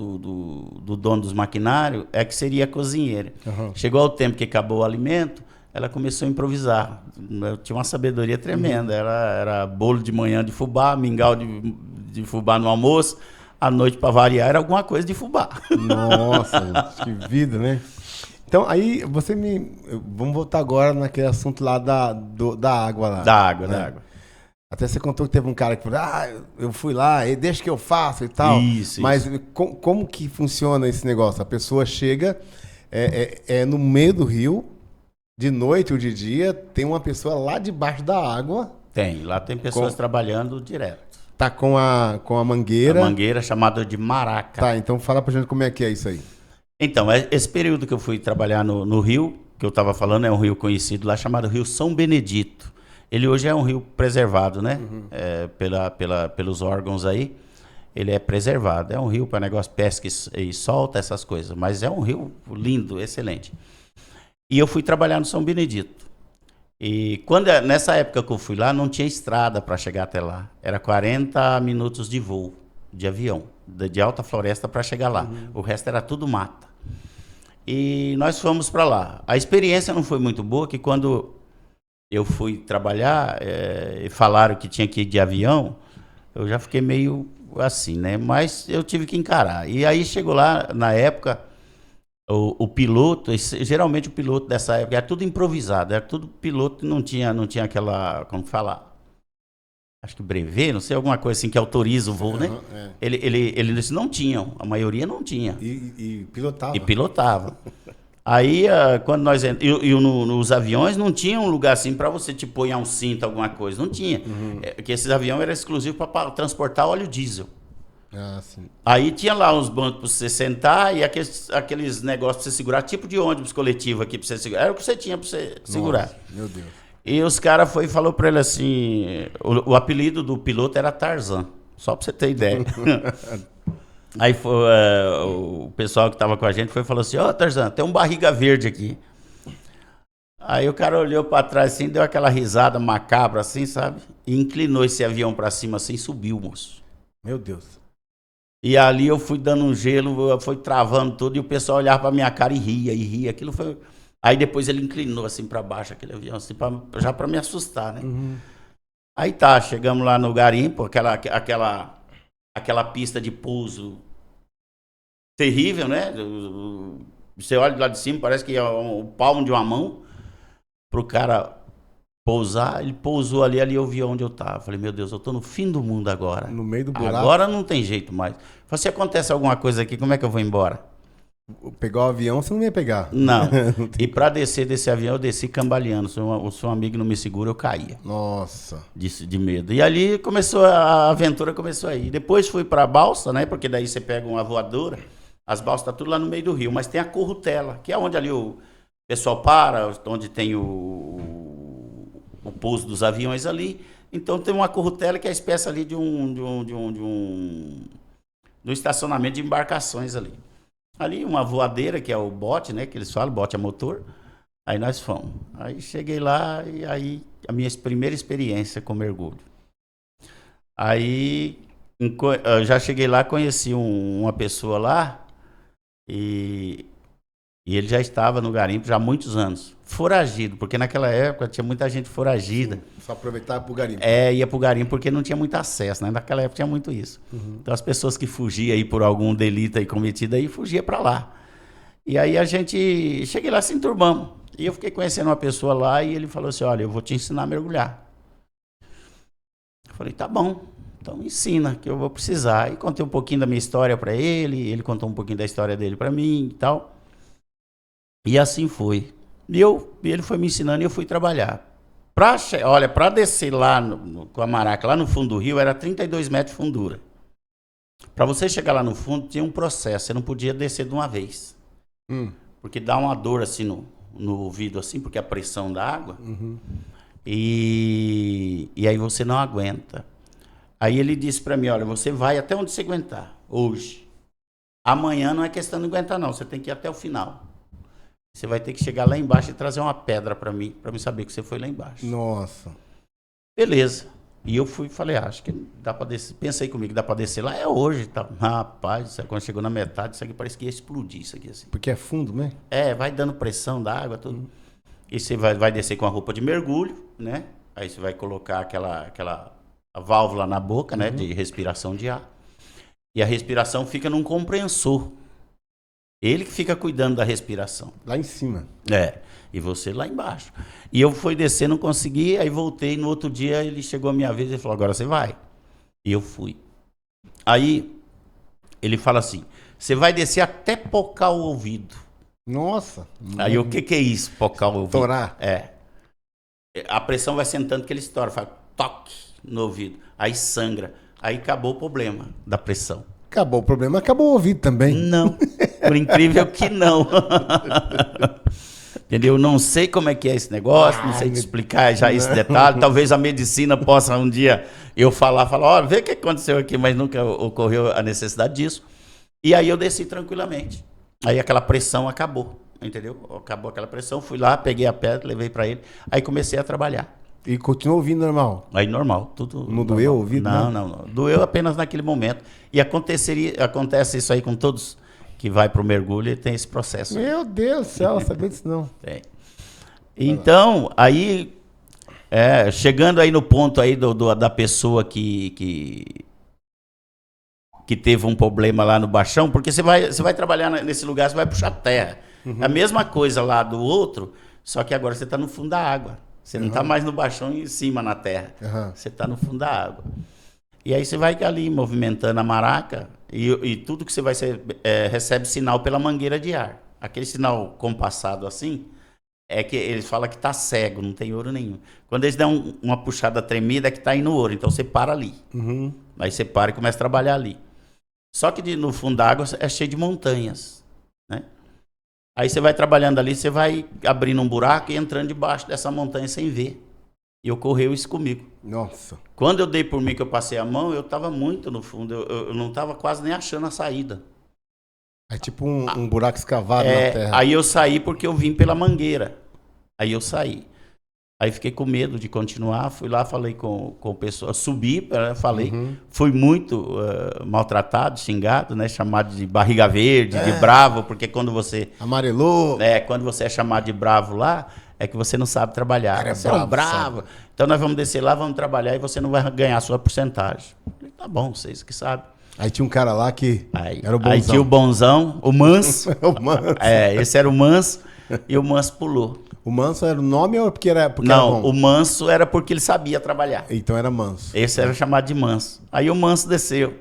dono dos maquinários é que seria a cozinheira. Chegou ao tempo que acabou o alimento, ela começou a improvisar. Eu tinha uma sabedoria tremenda. Era bolo de manhã de fubá, mingau de fubá no almoço, à noite, para variar, era alguma coisa de fubá. Nossa, que vida, né? Então, aí vamos voltar agora naquele assunto lá da água lá. Da água. Até você contou que teve um cara que falou, eu fui lá, deixa que eu faço e tal. Isso. Mas como que funciona esse negócio? A pessoa chega, no meio do rio, de noite ou de dia, tem uma pessoa lá debaixo da água. Lá tem pessoas trabalhando direto. Tá com a mangueira. A mangueira chamada de maraca. Tá, então fala pra gente como é que é isso aí. Então, esse período que eu fui trabalhar no rio, que eu estava falando, é um rio conhecido lá, chamado Rio São Benedito. Ele hoje é um rio preservado, né? Pelos órgãos aí, ele é preservado. É um rio para negócio pesca e solta, essas coisas. Mas é um rio lindo, excelente. E eu fui trabalhar no São Benedito. E nessa época que eu fui lá, não tinha estrada para chegar até lá. Era 40 minutos de voo, de avião, de alta floresta para chegar lá. O resto era tudo mata. E nós fomos para lá. A experiência não foi muito boa, que quando eu fui trabalhar, falaram que tinha que ir de avião, eu já fiquei meio assim, né? Mas eu tive que encarar. E aí chegou lá, na época, o piloto, geralmente o piloto dessa época, era tudo improvisado, era tudo piloto, não tinha aquela, como fala, acho que brevet, não sei, alguma coisa assim que autoriza o voo, né? Eles não tinham, a maioria não tinha. E pilotava. E pilotava. Aí, quando nós entramos, nos aviões não tinha um lugar assim para você te pôr um cinto, alguma coisa, não tinha. Porque esses aviões eram exclusivos para transportar óleo diesel. Sim. Aí tinha lá uns bancos para você sentar e aqueles negócios para você segurar, tipo de ônibus coletivo aqui para você segurar. Era o que você tinha para você segurar. Nossa, meu Deus. E os caras falou para ele assim, o apelido do piloto era Tarzan, só para você ter ideia. Aí o pessoal que estava com a gente falou assim, Tarzan, tem um barriga verde aqui. Aí o cara olhou para trás assim, deu aquela risada macabra assim, sabe? E inclinou esse avião para cima assim e subiu, moço. Meu Deus. E ali eu fui dando um gelo, foi travando tudo, e o pessoal olhava pra minha cara e ria. Aquilo foi... Aí depois ele inclinou assim pra baixo, aquele avião, assim, já pra me assustar, né? Aí chegamos lá no garimpo, aquela pista de pouso terrível, né? Você olha de lá de cima, parece que é o palmo de uma mão pro cara pousar. Ele pousou ali eu vi onde eu tava. Falei, meu Deus, eu tô no fim do mundo agora. No meio do buraco. Agora não tem jeito mais. Falei, se acontece alguma coisa aqui, como é que eu vou embora? Pegar o avião, você não ia pegar. Não. E para descer desse avião, eu desci cambaleando. Se um amigo não me segura, eu caía. Nossa. De medo. E ali a aventura começou aí. Depois fui para a balsa, né? Porque daí você pega uma voadora As balsas tá tudo lá no meio do rio, mas tem a Currutela, que é onde ali o pessoal para, onde tem o pouso dos aviões ali. Então tem uma Currutela que é a espécie ali de um estacionamento de embarcações ali. Ali uma voadeira, que é o bote, né, que eles falam, bote a motor. Aí nós fomos. Aí cheguei lá e aí a minha primeira experiência com mergulho. Aí eu já cheguei lá, conheci uma pessoa lá e ele já estava no garimpo já há muitos anos. Foragido, porque naquela época tinha muita gente foragida. Só aproveitava pro garimpo. Ia pro garimpo porque não tinha muito acesso, né? Naquela época tinha muito isso. Então as pessoas que fugiam aí por algum delito aí cometido aí, fugia para lá. E aí cheguei lá, se enturbamos. E eu fiquei conhecendo uma pessoa lá e ele falou assim, olha, eu vou te ensinar a mergulhar. Eu falei, tá bom, então me ensina, que eu vou precisar. E contei um pouquinho da minha história para ele contou um pouquinho da história dele para mim e tal. E assim foi. E ele foi me ensinando e eu fui trabalhar. Para descer lá com a maraca, lá no fundo do rio, era 32 metros de fundura. Para você chegar lá no fundo, tinha um processo, você não podia descer de uma vez. Porque dá uma dor assim no ouvido, assim, porque a pressão da água. E aí você não aguenta. Aí ele disse para mim, olha, você vai até onde você aguentar, hoje. Amanhã não é questão de aguentar, não, você tem que ir até o final. Você vai ter que chegar lá embaixo e trazer uma pedra para mim saber que você foi lá embaixo. Nossa. Beleza. E eu falei, acho que dá para descer. Pensei comigo, dá para descer lá, é hoje. Tá. Rapaz, quando chegou na metade, isso aqui parece que ia explodir, isso aqui assim. Porque é fundo, né? Vai dando pressão da água, tudo. E você vai descer com a roupa de mergulho, né? Aí você vai colocar a válvula na boca, né? De respiração de ar. E a respiração fica num compressor. Ele que fica cuidando da respiração. Lá em cima. E você lá embaixo. E eu fui descer, não consegui, aí voltei. No outro dia ele chegou a minha vez e falou, agora você vai. E eu fui. Aí ele fala assim, você vai descer até pocar o ouvido. Nossa. Aí o que é isso, pocar o ouvido? Estourar. A pressão vai sentando que ele estoura, faz toque no ouvido. Aí sangra. Aí acabou o problema da pressão. Acabou o problema, acabou o ouvido também. Não, por incrível que não. Entendeu? Não sei como é que é esse negócio, não sei te explicar já esse detalhe. Talvez a medicina possa um dia eu falar, olha, vê o que aconteceu aqui, mas nunca ocorreu a necessidade disso. E aí eu desci tranquilamente. Aí aquela pressão acabou, entendeu? Acabou aquela pressão, fui lá, peguei a pedra, levei para ele, aí comecei a trabalhar. E continuou ouvindo normal? Aí normal, tudo. Não doeu o ouvido? Não. Doeu apenas naquele momento. E acontece isso aí com todos que vai para o mergulho e tem esse processo. Meu Deus do céu, sabia disso não. Tem. Então, aí, chegando aí no ponto aí da pessoa que teve um problema lá no baixão, porque você vai trabalhar nesse lugar, você vai puxar terra. A mesma coisa lá do outro, só que agora você está no fundo da água. Você não está mais no baixão em cima na terra. Você está no fundo da água. E aí você vai ali movimentando a maraca e tudo que você vai recebe sinal pela mangueira de ar. Aquele sinal compassado assim, é que eles falam que está cego, não tem ouro nenhum. Quando eles dão uma puxada tremida é que está indo ouro, então você para ali. Aí você para e começa a trabalhar ali. Só que no fundo da água é cheio de montanhas, né? Aí você vai trabalhando ali, você vai abrindo um buraco e entrando debaixo dessa montanha sem ver. E ocorreu isso comigo. Nossa. Quando eu dei por mim que eu passei a mão, eu estava muito no fundo. Eu não estava quase nem achando a saída. É tipo um buraco escavado na terra. Aí eu saí porque eu vim pela mangueira. Aí eu saí. Aí fiquei com medo de continuar. Fui lá, falei com o pessoal. Subi, falei. Fui muito maltratado, xingado, né? Chamado de barriga verde, de bravo. Porque quando você... Amarelou. Quando você é chamado de bravo lá, é que você não sabe trabalhar. Cara, você é um bravo. Então nós vamos descer lá, vamos trabalhar e você não vai ganhar a sua porcentagem. Falei, tá bom, vocês que sabem. Aí tinha um cara lá que era o bonzão. Aí tinha o bonzão, o manso. O manso. Esse era o manso e o manso pulou. O manso era o nome ou porque era não, era bom? O manso era porque ele sabia trabalhar. Então era manso. Esse era chamado de manso. Aí o manso desceu.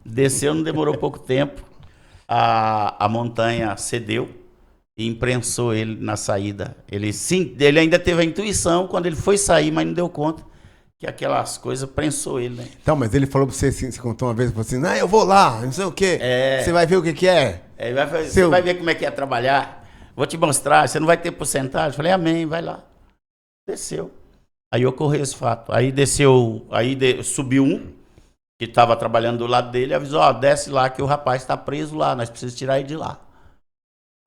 Desceu, não demorou pouco tempo. A montanha cedeu e imprensou ele na saída. Ele ainda teve a intuição quando ele foi sair, mas não deu conta que aquelas coisas prensou ele, né? Então, mas ele falou pra você, assim, você contou uma vez, falou assim, não, eu vou lá, não sei o quê. Você vai ver o que é. Você vai ver como é que é trabalhar. Vou te mostrar, você não vai ter porcentagem. Falei, amém, vai lá. Desceu. Aí ocorreu esse fato. Aí desceu, subiu um, que estava trabalhando do lado dele, avisou, ó, desce lá que o rapaz está preso lá, nós precisamos tirar ele de lá.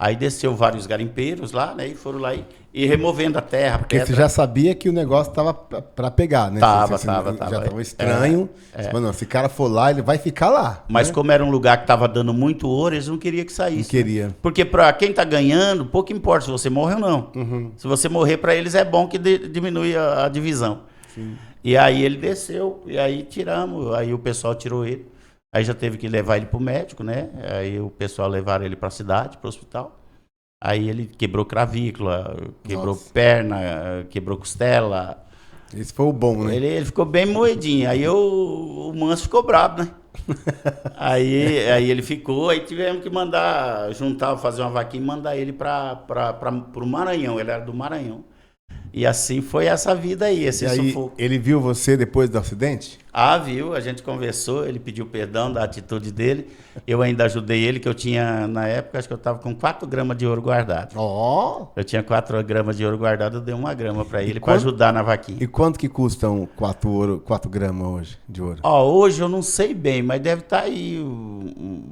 Aí desceu vários garimpeiros lá, né, e foram lá e removendo a terra. Porque você já sabia que o negócio tava para pegar, né? Tava. Já tava estranho. Mano, se o cara for lá, ele vai ficar lá. Mas né? como era um lugar que tava dando muito ouro, eles não queriam que saísse. Não queria. Né? Porque para quem tá ganhando, pouco importa se você morre ou não. Uhum. Se você morrer, para eles é bom que diminui a divisão. Sim. E aí ele desceu, e aí tiramos, aí o pessoal tirou ele. Aí já teve que levar ele pro médico, né? Aí o pessoal levaram ele para a cidade, pro hospital. Aí ele quebrou clavícula, quebrou perna, quebrou costela. Esse foi o bom, né? Ele ficou bem moedinho. Aí o Manso ficou bravo, né? aí ele ficou, aí tivemos que fazer uma vaquinha e mandar ele para o Maranhão. Ele era do Maranhão. E assim foi essa vida aí, esse sufoco. Ele viu você depois do acidente? Viu, a gente conversou, ele pediu perdão da atitude dele. Eu ainda ajudei ele, que eu tinha, na época, acho que eu estava com 4 gramas de ouro guardado. Eu tinha 4 gramas de ouro guardado, eu dei 1 grama para ele, para ajudar na vaquinha. E quanto que custam 4 gramas hoje de ouro? Hoje eu não sei bem, mas deve estar aí,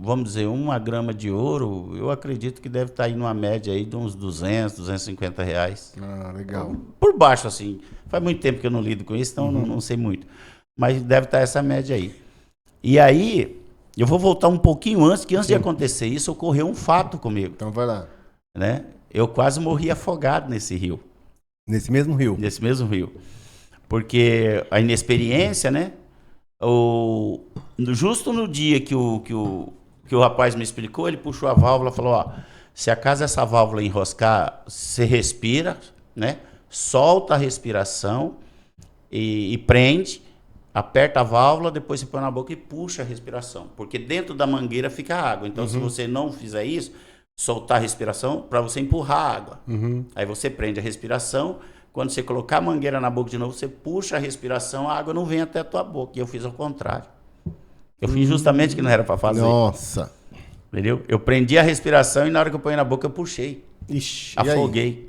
vamos dizer, 1 grama de ouro, eu acredito que deve estar aí numa média aí de uns 200, 250 reais. Legal. Por baixo, assim. Faz muito tempo que eu não lido com isso, então não sei muito. Mas deve estar essa média aí. E aí, eu vou voltar um pouquinho antes, que antes de acontecer isso, ocorreu um fato comigo. Então vai lá. Né? Eu quase morri afogado nesse rio. Nesse mesmo rio? Nesse mesmo rio. Porque a inexperiência, né? Justo no dia que o rapaz me explicou, ele puxou a válvula e falou, ó, se acaso essa válvula enroscar, você respira, né? Solta a respiração e prende, aperta a válvula, depois você põe na boca e puxa a respiração. Porque dentro da mangueira fica água. Então, se você não fizer isso, soltar a respiração, para você empurrar a água. Aí você prende a respiração. Quando você colocar a mangueira na boca de novo, você puxa a respiração, a água não vem até a tua boca. E eu fiz ao contrário. Eu fiz justamente o que não era para fazer. Nossa! Entendeu? Eu prendi a respiração e na hora que eu ponho na boca, eu puxei. Ixi, afoguei.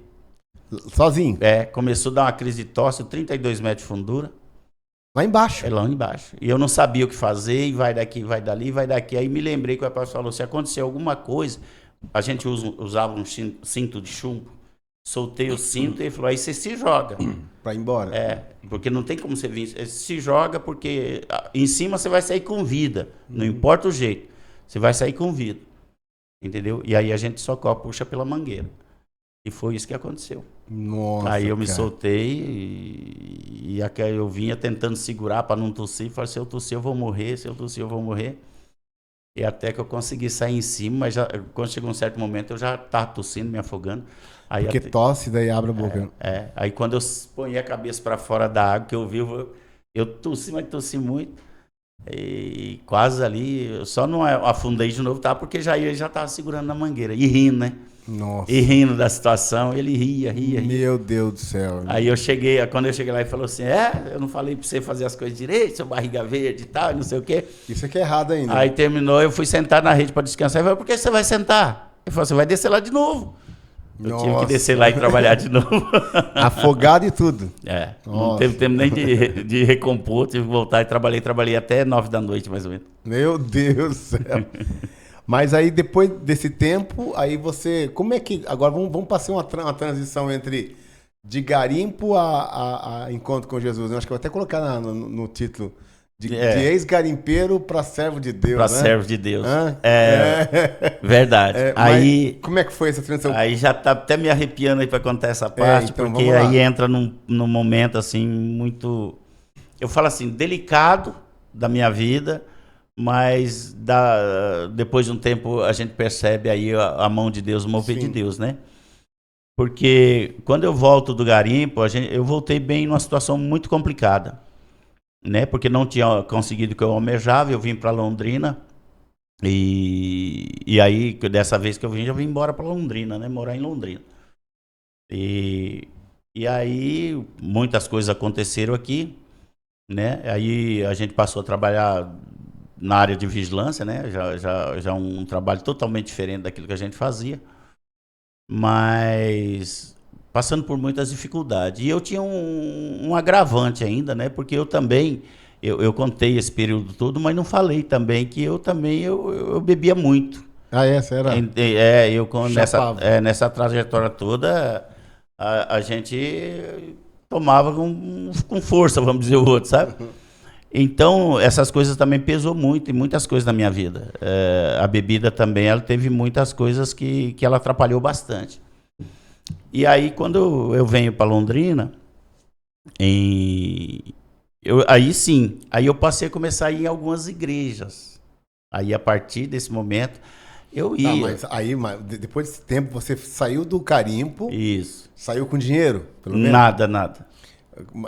Sozinho? Começou a dar uma crise de tosse, 32 metros de fundura. Lá embaixo? Lá embaixo. E eu não sabia o que fazer, e vai daqui, vai dali, vai daqui. Aí me lembrei que o rapaz falou, se acontecer alguma coisa, a gente usava um cinto de chumbo, soltei o cinto e ele falou, aí você se joga. Pra ir embora? Porque não tem como você vir, você se joga porque em cima você vai sair com vida, não importa o jeito, você vai sair com vida. Entendeu? E aí a gente só puxa pela mangueira. E foi isso que aconteceu. Nossa, aí eu me soltei e eu vinha tentando segurar para não tossir. Falei, se eu tossir eu vou morrer, se eu tossir eu vou morrer. E até que eu consegui sair em cima, mas quando chegou um certo momento eu já estava tossindo, me afogando. Aí porque tosse, daí abre a boca. Aí quando eu ponhi a cabeça para fora da água, que eu vi, eu tossi, mas tossi muito. E quase ali, eu só não afundei de novo, porque ele já estava segurando na mangueira e rindo, né? Nossa. E rindo da situação, ele ria. Meu Deus do céu. Aí quando eu cheguei lá, ele falou assim, eu não falei pra você fazer as coisas direito, seu barriga verde e tal, não sei o quê. Isso aqui é errado ainda. Aí terminou, eu fui sentar na rede pra descansar. Ele falou, por que você vai sentar? Ele falou, você vai descer lá de novo. Eu tive que descer lá e trabalhar de novo. Afogado e tudo. Não teve tempo nem de recompor, tive que voltar e trabalhei até 9 da noite, mais ou menos. Meu Deus do céu. Mas aí, depois desse tempo, aí você... Como é que... Agora, vamos passar uma transição entre de garimpo a encontro com Jesus. Eu acho que eu vou até colocar no título. De ex-garimpeiro para servo de Deus, Para servo de Deus. Verdade. Aí, como é que foi essa transição? Aí já tá até me arrepiando aí para contar essa parte, então, porque aí entra num momento, assim, muito... Eu falo assim, delicado da minha vida... Mas depois de um tempo a gente percebe aí a mão de Deus, o mover de Deus, né? Porque quando eu volto do garimpo, eu voltei bem numa situação muito complicada, né? Porque não tinha conseguido o que eu almejava, eu vim para Londrina e aí dessa vez que eu vim, já vim embora para Londrina, né? Morar em Londrina. E aí muitas coisas aconteceram aqui, né? Aí a gente passou a trabalhar na área de vigilância, né? Já um trabalho totalmente diferente daquilo que a gente fazia, mas passando por muitas dificuldades. E eu tinha um agravante ainda, né? Porque eu também, eu contei esse período todo, mas não falei também que eu bebia muito. Ah, essa era? Nessa trajetória toda, a gente tomava com força, vamos dizer o outro, sabe? Então, essas coisas também pesou muito em muitas coisas na minha vida. A bebida também, ela teve muitas coisas que ela atrapalhou bastante. E aí, quando eu venho para Londrina, aí eu passei a começar a ir em algumas igrejas. Aí, a partir desse momento, eu ia. Mas aí, depois desse tempo, você saiu do garimpo. Isso. Saiu com dinheiro, pelo menos? Nada.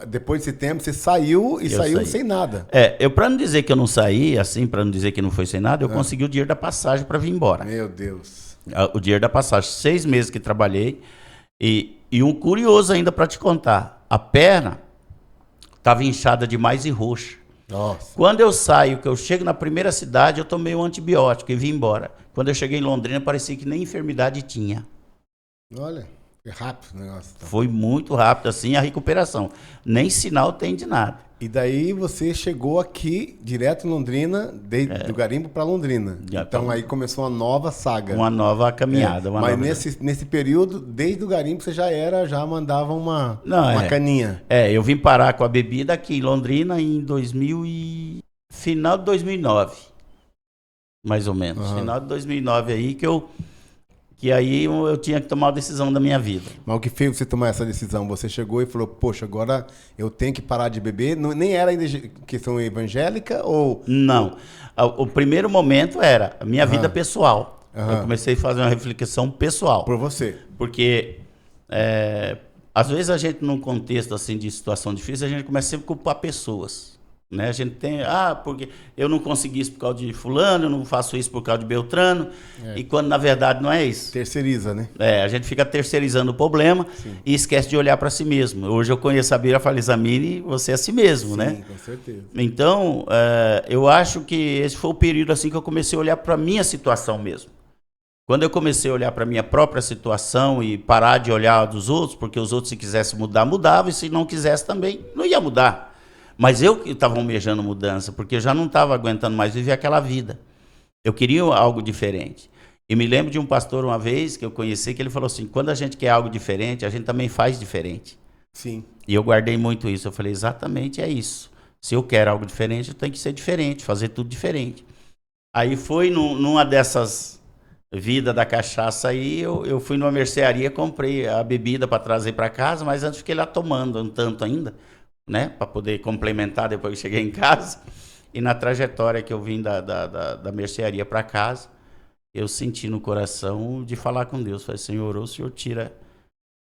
Depois desse tempo, você saiu e saiu sem nada. Para não dizer que eu não saí, assim, para não dizer que não foi sem nada, eu consegui o dinheiro da passagem para vir embora. Meu Deus. O dinheiro da passagem. 6 meses que trabalhei. E um curioso ainda para te contar. A perna estava inchada demais e roxa. Nossa. Quando eu saio, que eu chego na primeira cidade, eu tomei um antibiótico e vim embora. Quando eu cheguei em Londrina, parecia que nem enfermidade tinha. Olha, foi rápido o negócio. Então. Foi muito rápido, assim, a recuperação. Nem sinal tem de nada. E daí você chegou aqui, direto em Londrina, do garimpo para Londrina. Então aí começou uma nova saga. Uma nova caminhada. Mas nesse período, desde o garimpo, você já mandava uma caninha. Eu vim parar com a bebida aqui em Londrina em final de 2009. Mais ou menos. Final de 2009 aí que aí eu tinha que tomar uma decisão da minha vida. Mas o que fez você tomar essa decisão? Você chegou e falou, poxa, agora eu tenho que parar de beber? Nem era ainda questão evangélica ou... Não. O primeiro momento era a minha vida pessoal. Eu comecei a fazer uma reflexão pessoal. Por você. Porque, às vezes a gente, num contexto assim, de situação difícil, a gente começa sempre a culpar pessoas. Né? A gente tem, porque eu não consegui isso por causa de fulano, eu não faço isso por causa de Beltrano, e quando na verdade não é isso. Terceiriza, né? A gente fica terceirizando o problema e esquece de olhar para si mesmo. Hoje eu conheço a Bira Falizamini, você é si mesmo, né? Sim, com certeza. Então, eu acho que esse foi o período assim que eu comecei a olhar para a minha situação mesmo. Quando eu comecei a olhar para a minha própria situação e parar de olhar a dos outros, porque os outros, se quisessem mudar, mudavam, e se não quisesse também, não ia mudar. Mas eu que estava almejando mudança, porque eu já não estava aguentando mais viver aquela vida. Eu queria algo diferente. E me lembro de um pastor uma vez que eu conheci, que ele falou assim, quando a gente quer algo diferente, a gente também faz diferente. Sim. E eu guardei muito isso. Eu falei, exatamente é isso. Se eu quero algo diferente, eu tenho que ser diferente, fazer tudo diferente. Aí foi numa dessas vidas da cachaça aí, eu fui numa mercearia, comprei a bebida para trazer para casa, mas antes fiquei lá tomando um tanto ainda, né, para poder complementar depois que cheguei em casa. E na trajetória que eu vim da mercearia para casa, eu senti no coração de falar com Deus. Falei, Senhor, ou o Senhor tira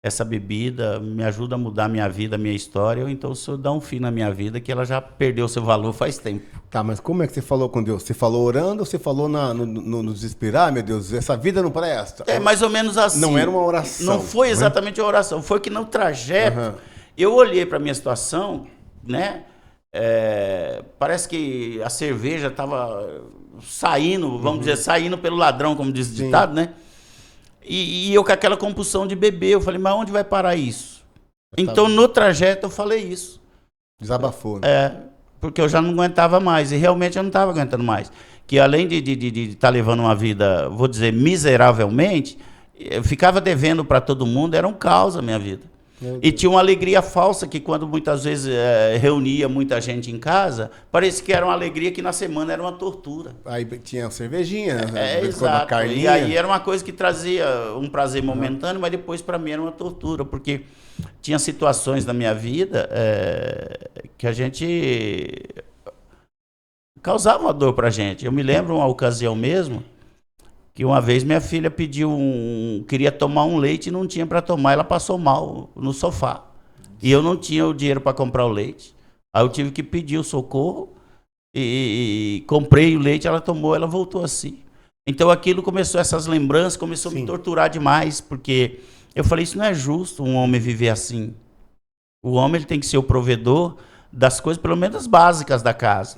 essa bebida, me ajuda a mudar a minha vida, a minha história, ou então o Senhor dá um fim na minha vida, que ela já perdeu seu valor faz tempo. Tá, mas como é que você falou com Deus? Você falou orando ou você falou no desespero? Ah, meu Deus, essa vida não presta? Mais ou menos assim. Não era uma oração. Não foi exatamente uma oração, foi que no trajeto... Eu olhei para a minha situação, né? Parece que a cerveja estava saindo, vamos dizer, saindo pelo ladrão, como diz o ditado, né? E eu com aquela compulsão de beber, eu falei, mas onde vai parar isso? Então, no trajeto, eu falei isso. Desabafou, né? Porque eu já não aguentava mais, e realmente eu não estava aguentando mais. Que além de estar levando uma vida, vou dizer, miseravelmente, eu ficava devendo para todo mundo, era um caos a minha vida. E tinha uma alegria falsa que quando muitas vezes reunia muita gente em casa, parecia que era uma alegria que na semana era uma tortura. Aí tinha cervejinha, exato. Uma carninha. E aí era uma coisa que trazia um prazer momentâneo, mas depois para mim era uma tortura, porque tinha situações na minha vida que a gente causava uma dor pra gente. Eu me lembro uma ocasião mesmo, que uma vez minha filha queria tomar um leite e não tinha para tomar, ela passou mal no sofá. E eu não tinha o dinheiro para comprar o leite. Aí eu tive que pedir o socorro e comprei o leite, ela tomou, ela voltou assim. Então aquilo essas lembranças começou a me torturar demais, porque eu falei, isso não é justo um homem viver assim. O homem ele tem que ser o provedor das coisas, pelo menos básicas da casa.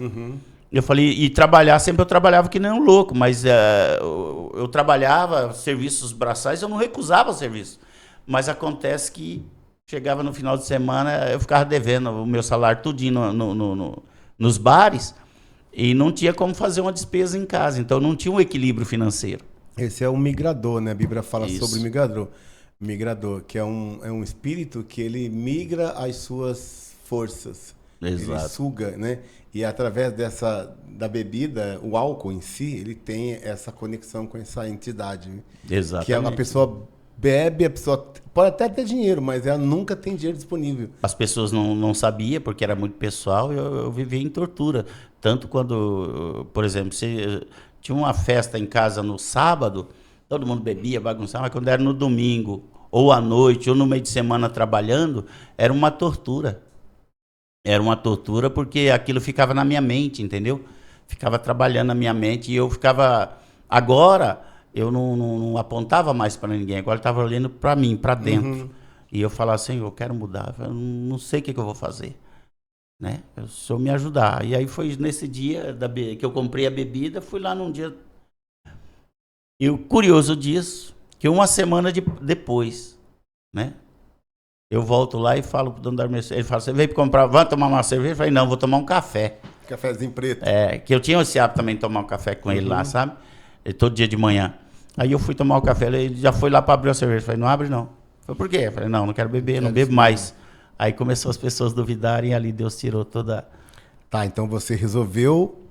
Eu falei, e trabalhar, sempre eu trabalhava que nem um louco, mas eu trabalhava serviços braçais, eu não recusava o serviço. Mas acontece que chegava no final de semana, eu ficava devendo o meu salário tudinho nos bares e não tinha como fazer uma despesa em casa, então não tinha um equilíbrio financeiro. Esse é o migrador, né? A Bíblia fala Isso. sobre migrador. Migrador, que é um espírito que ele migra as suas forças. Exato. Ele suga, né? E através da bebida, o álcool em si, ele tem essa conexão com essa entidade. Né? Exatamente. Que a pessoa bebe, a pessoa pode até ter dinheiro, mas ela nunca tem dinheiro disponível. As pessoas não sabiam, porque era muito pessoal, eu vivia em tortura. Tanto quando, por exemplo, se tinha uma festa em casa no sábado, todo mundo bebia, bagunçava, mas quando era no domingo, ou à noite, ou no meio de semana trabalhando, era uma tortura. Era uma tortura porque aquilo ficava na minha mente, entendeu? Ficava trabalhando na minha mente e eu ficava... Agora, eu não apontava mais para ninguém, agora eu estava olhando para mim, para dentro. Uhum. E eu falava assim, eu quero mudar, eu não sei o que eu vou fazer. Né? O senhor me ajudar. E aí foi nesse dia que eu comprei a bebida, fui lá num dia... E o curioso disso, que uma semana depois, né? Eu volto lá e falo pro dono da Mercedes, ele fala, você veio comprar, vai tomar uma cerveja? Eu falei, não, vou tomar um café. Cafézinho preto. Que eu tinha esse hábito também de tomar um café com ele lá, sabe? Todo dia de manhã. Aí eu fui tomar o café, ele já foi lá para abrir a cerveja. Eu falei, não abre não. Eu falei, por quê? Eu falei, não quero beber, não bebo mais. Aí começou as pessoas duvidarem e ali Deus tirou toda... Tá, então você resolveu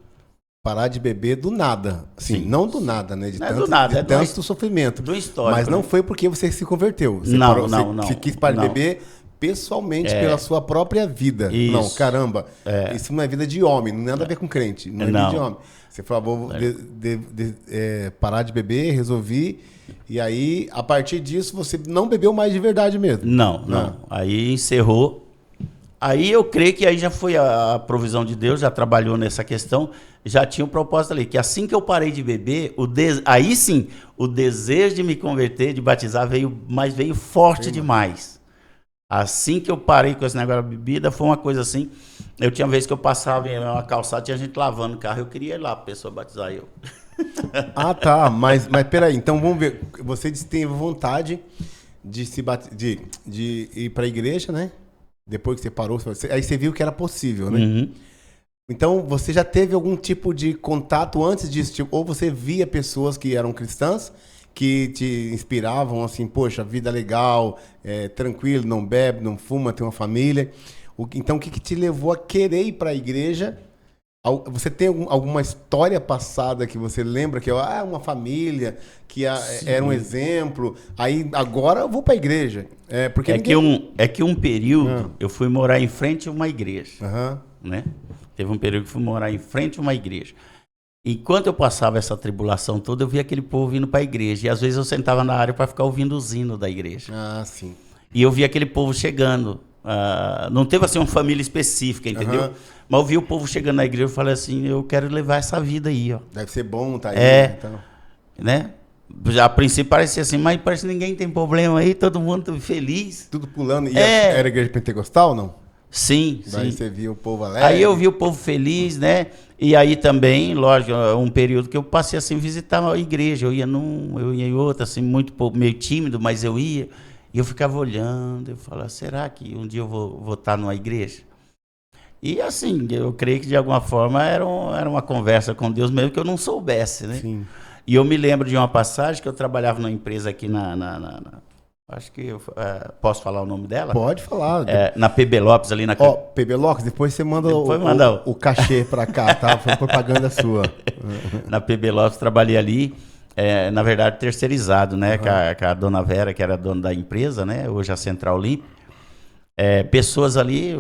parar de beber do nada. Assim, não do nada, né? De não tanto, é do nada, de tanto sofrimento. Do histórico. Mas não né? foi porque você se converteu. Você Não, parou, não. Você quis parar de beber pessoalmente, pela sua própria vida. Isso. Não, caramba. Isso não é vida de homem, não tem nada a ver com crente. Não é vida de homem. Você falou, vou parar de beber, resolvi. E aí, a partir disso, você não bebeu mais de verdade mesmo? Não. Aí encerrou. Aí eu creio que aí já foi a provisão de Deus, já trabalhou nessa questão, já tinha um propósito ali, que assim que eu parei de beber, aí sim, o desejo de me converter, de batizar, veio forte demais. Assim que eu parei com esse negócio da bebida, foi uma coisa assim, eu tinha vez que eu passava em uma calçada, tinha gente lavando o carro, eu queria ir lá, a pessoa batizar eu. Ah, tá, mas peraí, então vamos ver, você disse que teve vontade de ir para a igreja, né? Depois que você parou, aí você viu que era possível, né? Uhum. Então, você já teve algum tipo de contato antes disso? Tipo, ou você via pessoas que eram cristãs, que te inspiravam, assim, poxa, vida legal, tranquilo, não bebe, não fuma, tem uma família. Então, o que te levou a querer ir para a igreja? Você tem alguma história passada que você lembra que uma família que era um exemplo, aí agora eu vou para a igreja? Porque que um período eu fui morar em frente a uma igreja, né? Teve um período que fui morar em frente a uma igreja. Enquanto eu passava essa tribulação toda, eu via aquele povo vindo para a igreja. E às vezes eu sentava na área para ficar ouvindo os hinos da igreja. Ah, sim. E eu via aquele povo chegando. Não teve assim uma família específica, entendeu? Mas eu vi o povo chegando na igreja e falei assim, eu quero levar essa vida aí, ó. Deve ser bom, tá aí. Então. Né? A princípio parecia assim, mas parece que ninguém tem problema aí, todo mundo feliz. Tudo pulando. E era igreja pentecostal, não? Sim, Daí sim. você viu o povo alegre. Aí eu vi o povo feliz, né? E aí também, lógico, um período que eu passei assim, visitar a igreja. Eu ia em outra, assim, meio tímido, mas eu ia. E eu ficava olhando, eu falava, será que um dia eu vou estar numa igreja? E assim, eu creio que de alguma forma era uma conversa com Deus, mesmo que eu não soubesse, né? Sim. E eu me lembro de uma passagem que eu trabalhava numa empresa aqui acho que posso falar o nome dela? Pode falar. Na PB Lopes, ali na... PB Lopes, depois você manda o cachê pra cá, tá? Foi propaganda sua. Na PB Lopes, trabalhei ali, na verdade, terceirizado, né? Com a dona Vera, que era dona da empresa, né? Hoje a Central Limp. Pessoas ali,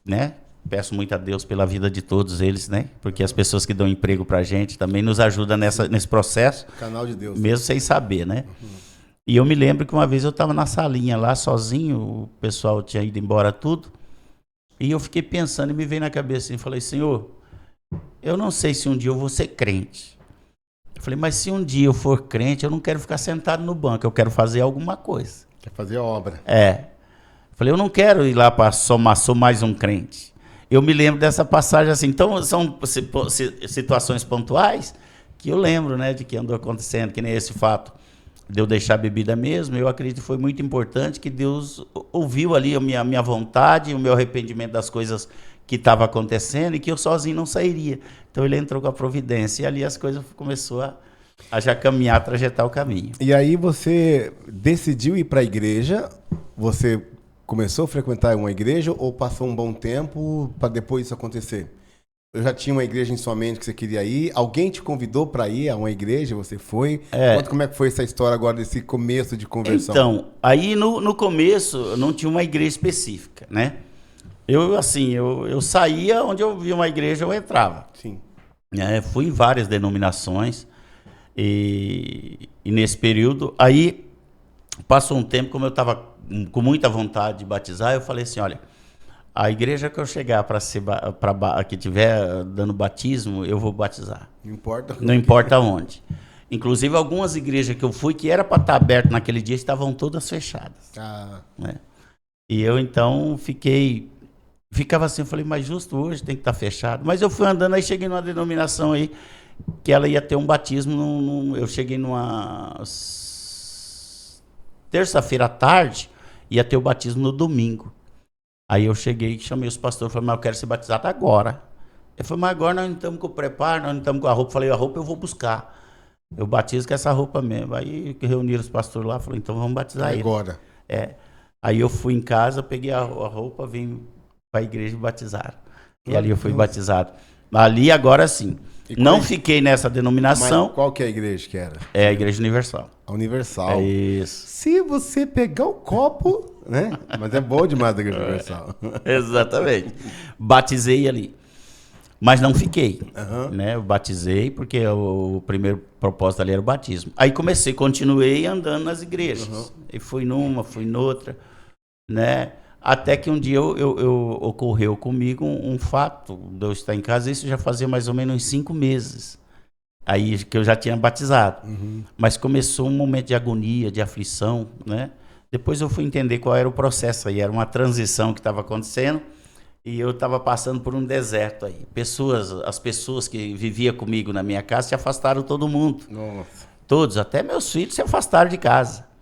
né? Peço muito a Deus pela vida de todos eles, né? Porque as pessoas que dão emprego pra gente também nos ajudam nesse processo. Canal de Deus. Mesmo sem saber, né? E eu me lembro que uma vez eu estava na salinha lá, sozinho, o pessoal tinha ido embora tudo, e eu fiquei pensando e me veio na cabeça assim, falei, Senhor, eu não sei se um dia eu vou ser crente. Eu falei, mas se um dia eu for crente, eu não quero ficar sentado no banco, eu quero fazer alguma coisa. Quer fazer obra. Eu falei, eu não quero ir lá para somar, sou mais um crente. eu me lembro dessa passagem assim. Então, são situações pontuais que eu lembro, né, de que andou acontecendo, que nem esse fato de eu deixar a bebida mesmo. Eu acredito que foi muito importante, que Deus ouviu ali a minha vontade, o meu arrependimento das coisas que estavam acontecendo e que eu sozinho não sairia. Então, ele entrou com a providência e ali as coisas começaram a já caminhar, trajetar o caminho. E aí você decidiu ir para a igreja, você começou a frequentar uma igreja ou passou um bom tempo para depois isso acontecer? Eu já tinha uma igreja em sua mente que você queria ir, alguém te convidou para ir a uma igreja, você foi? Conta como é que foi essa história agora desse começo de conversão. Então, aí no começo não tinha uma igreja específica, né? Eu saía onde eu via uma igreja, eu entrava. Sim. Fui em várias denominações e nesse período, aí passou um tempo, como eu estava com muita vontade de batizar, eu falei assim, olha, a igreja que eu chegar que tiver dando batismo, eu vou batizar. Não importa onde. Inclusive, algumas igrejas que eu fui, que era para estar aberto naquele dia, estavam todas fechadas. Né? E eu, então, ficava assim, eu falei, mas justo hoje tem que estar fechado. Mas eu fui andando, aí cheguei numa denominação aí, que ela ia ter um batismo, eu cheguei numa terça-feira à tarde, ia ter o batismo no domingo. Aí eu cheguei, chamei os pastores, falei, mas eu quero ser batizado agora. Ele falou, mas agora nós não estamos com o preparo, nós não estamos com a roupa. Eu falei, a roupa eu vou buscar. Eu batizo com essa roupa mesmo. Aí reuniram os pastores lá, falei, então vamos batizar ele. Agora. Aí eu fui em casa, peguei a roupa, vim para a igreja e batizaram. E ali eu fui batizado. Ali agora sim. Não fiquei nessa denominação. Mas qual que é a igreja que era? É a Igreja Universal. A Universal. É isso. Se você pegar o copo, né? Mas é bom demais a Igreja Universal. Exatamente. Batizei ali. Mas não fiquei. Né? Eu batizei porque o primeiro propósito ali era o batismo. Aí continuei andando nas igrejas. E fui numa, fui noutra, né? Até que um dia ocorreu comigo um fato de eu estar em casa, isso já fazia mais ou menos uns 5 meses, aí que eu já tinha batizado. Mas começou um momento de agonia, de aflição, né? Depois eu fui entender qual era o processo aí, era uma transição que estava acontecendo e eu estava passando por um deserto aí. As pessoas que viviam comigo na minha casa se afastaram, todo mundo. Nossa. Todos, até meus filhos se afastaram de casa.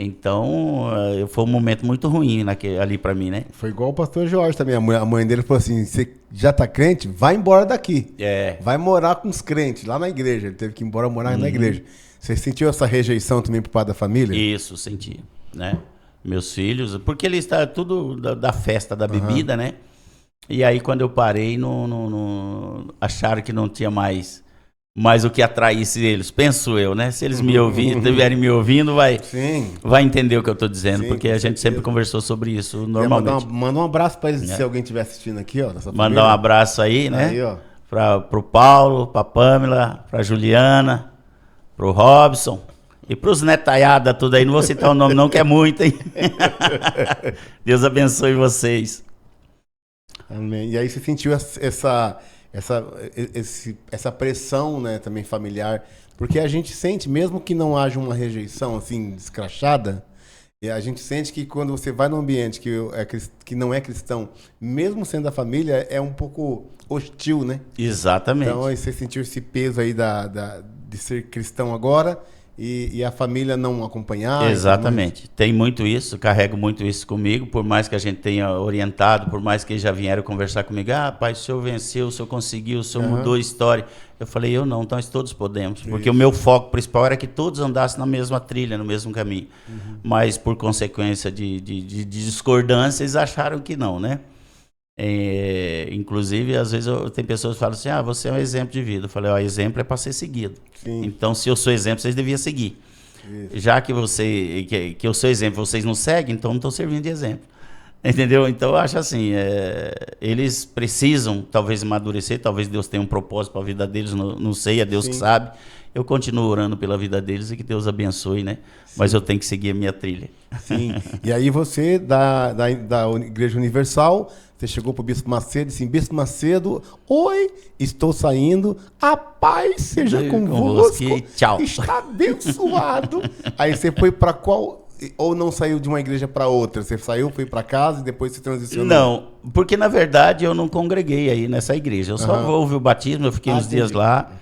Então, foi um momento muito ruim ali para mim, né? Foi igual o pastor Jorge também. A mãe dele falou assim, você já tá crente? Vai embora daqui. Vai morar com os crentes, lá na igreja. Ele teve que ir embora morar na igreja. Você sentiu essa rejeição também por parte da família? Isso, senti, né? Meus filhos, porque eles estavam tudo da festa, da bebida, né? E aí, quando eu parei, acharam que não tinha mais o que atraísse eles, penso eu, né? Se eles estiverem me ouvindo, vai entender o que eu estou dizendo, porque a gente sempre conversou sobre isso normalmente. Manda um abraço para eles, se alguém estiver assistindo aqui, ó. Mandar um abraço aí, né? Aí, ó. Pro Paulo, pra Pamela, pra Juliana, pro Robson e pros netaiada, tudo aí. Não vou citar o nome não, que é muito, hein? Deus abençoe vocês. Amém. E aí você sentiu essa pressão, né, também familiar, porque a gente sente, mesmo que não haja uma rejeição assim escrachada, a gente sente que quando você vai num ambiente que não é cristão, mesmo sendo da família, é um pouco hostil, né? Exatamente. Então aí você sentiu esse peso aí de ser cristão agora e a família não acompanhar. Exatamente. Tem muito isso, carrego muito isso comigo, por mais que a gente tenha orientado, por mais que eles já vieram conversar comigo, pai, o senhor venceu, o senhor conseguiu, o senhor mudou a história. Eu falei, eu não, então nós todos podemos, porque o meu foco principal era que todos andassem na mesma trilha, no mesmo caminho. Mas por consequência de discordância, eles acharam que não, né? Inclusive, às vezes tem pessoas que falam assim, você é um exemplo de vida. Eu falei, exemplo é para ser seguido. Sim. Então, se eu sou exemplo, vocês deviam seguir. Isso. Já que eu sou exemplo, vocês não seguem, então não estão servindo de exemplo. Entendeu? Então, eu acho assim, eles precisam talvez amadurecer, talvez Deus tenha um propósito para a vida deles, não sei, é Deus que sabe. Eu continuo orando pela vida deles e que Deus abençoe, né? Sim. Mas eu tenho que seguir a minha trilha. Sim. E aí você, da Igreja Universal, você chegou para o Bispo Macedo e disse, Bispo Macedo, oi, estou saindo, a paz seja convosco, tchau. está abençoado. Aí você foi para qual ou não saiu de uma igreja para outra? Você saiu, foi para casa e depois se transicionou? Não, porque na verdade eu não congreguei aí nessa igreja. Eu só houve o batismo, eu fiquei uns dias lá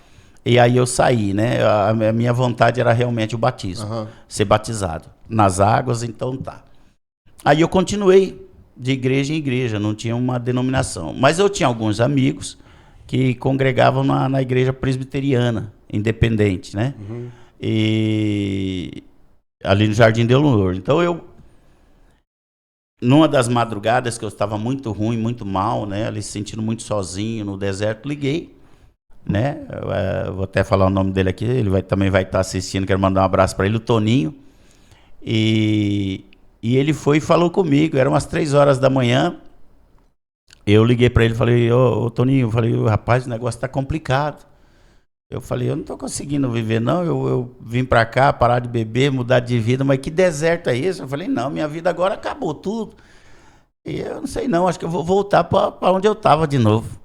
e aí eu saí, né? A minha vontade era realmente o batismo, ser batizado nas águas, então tá. Aí eu continuei de igreja em igreja, não tinha uma denominação. Mas eu tinha alguns amigos que congregavam na igreja presbiteriana, independente, né? E ali no Jardim Del Louvor. Então numa das madrugadas que eu estava muito ruim, muito mal, né? Ali se sentindo muito sozinho no deserto, liguei, né? Vou até falar o nome dele aqui, ele também vai estar assistindo, quero mandar um abraço para ele, o Toninho. E ele foi e falou comigo, eram umas 3 horas da manhã. Eu liguei para ele e falei, ô Toninho, rapaz, o negócio tá complicado. Eu falei, eu não tô conseguindo viver não, eu vim para cá, parar de beber, mudar de vida, mas que deserto é esse? Eu falei, não, minha vida agora acabou tudo. E eu não sei não, acho que eu vou voltar para onde eu tava de novo.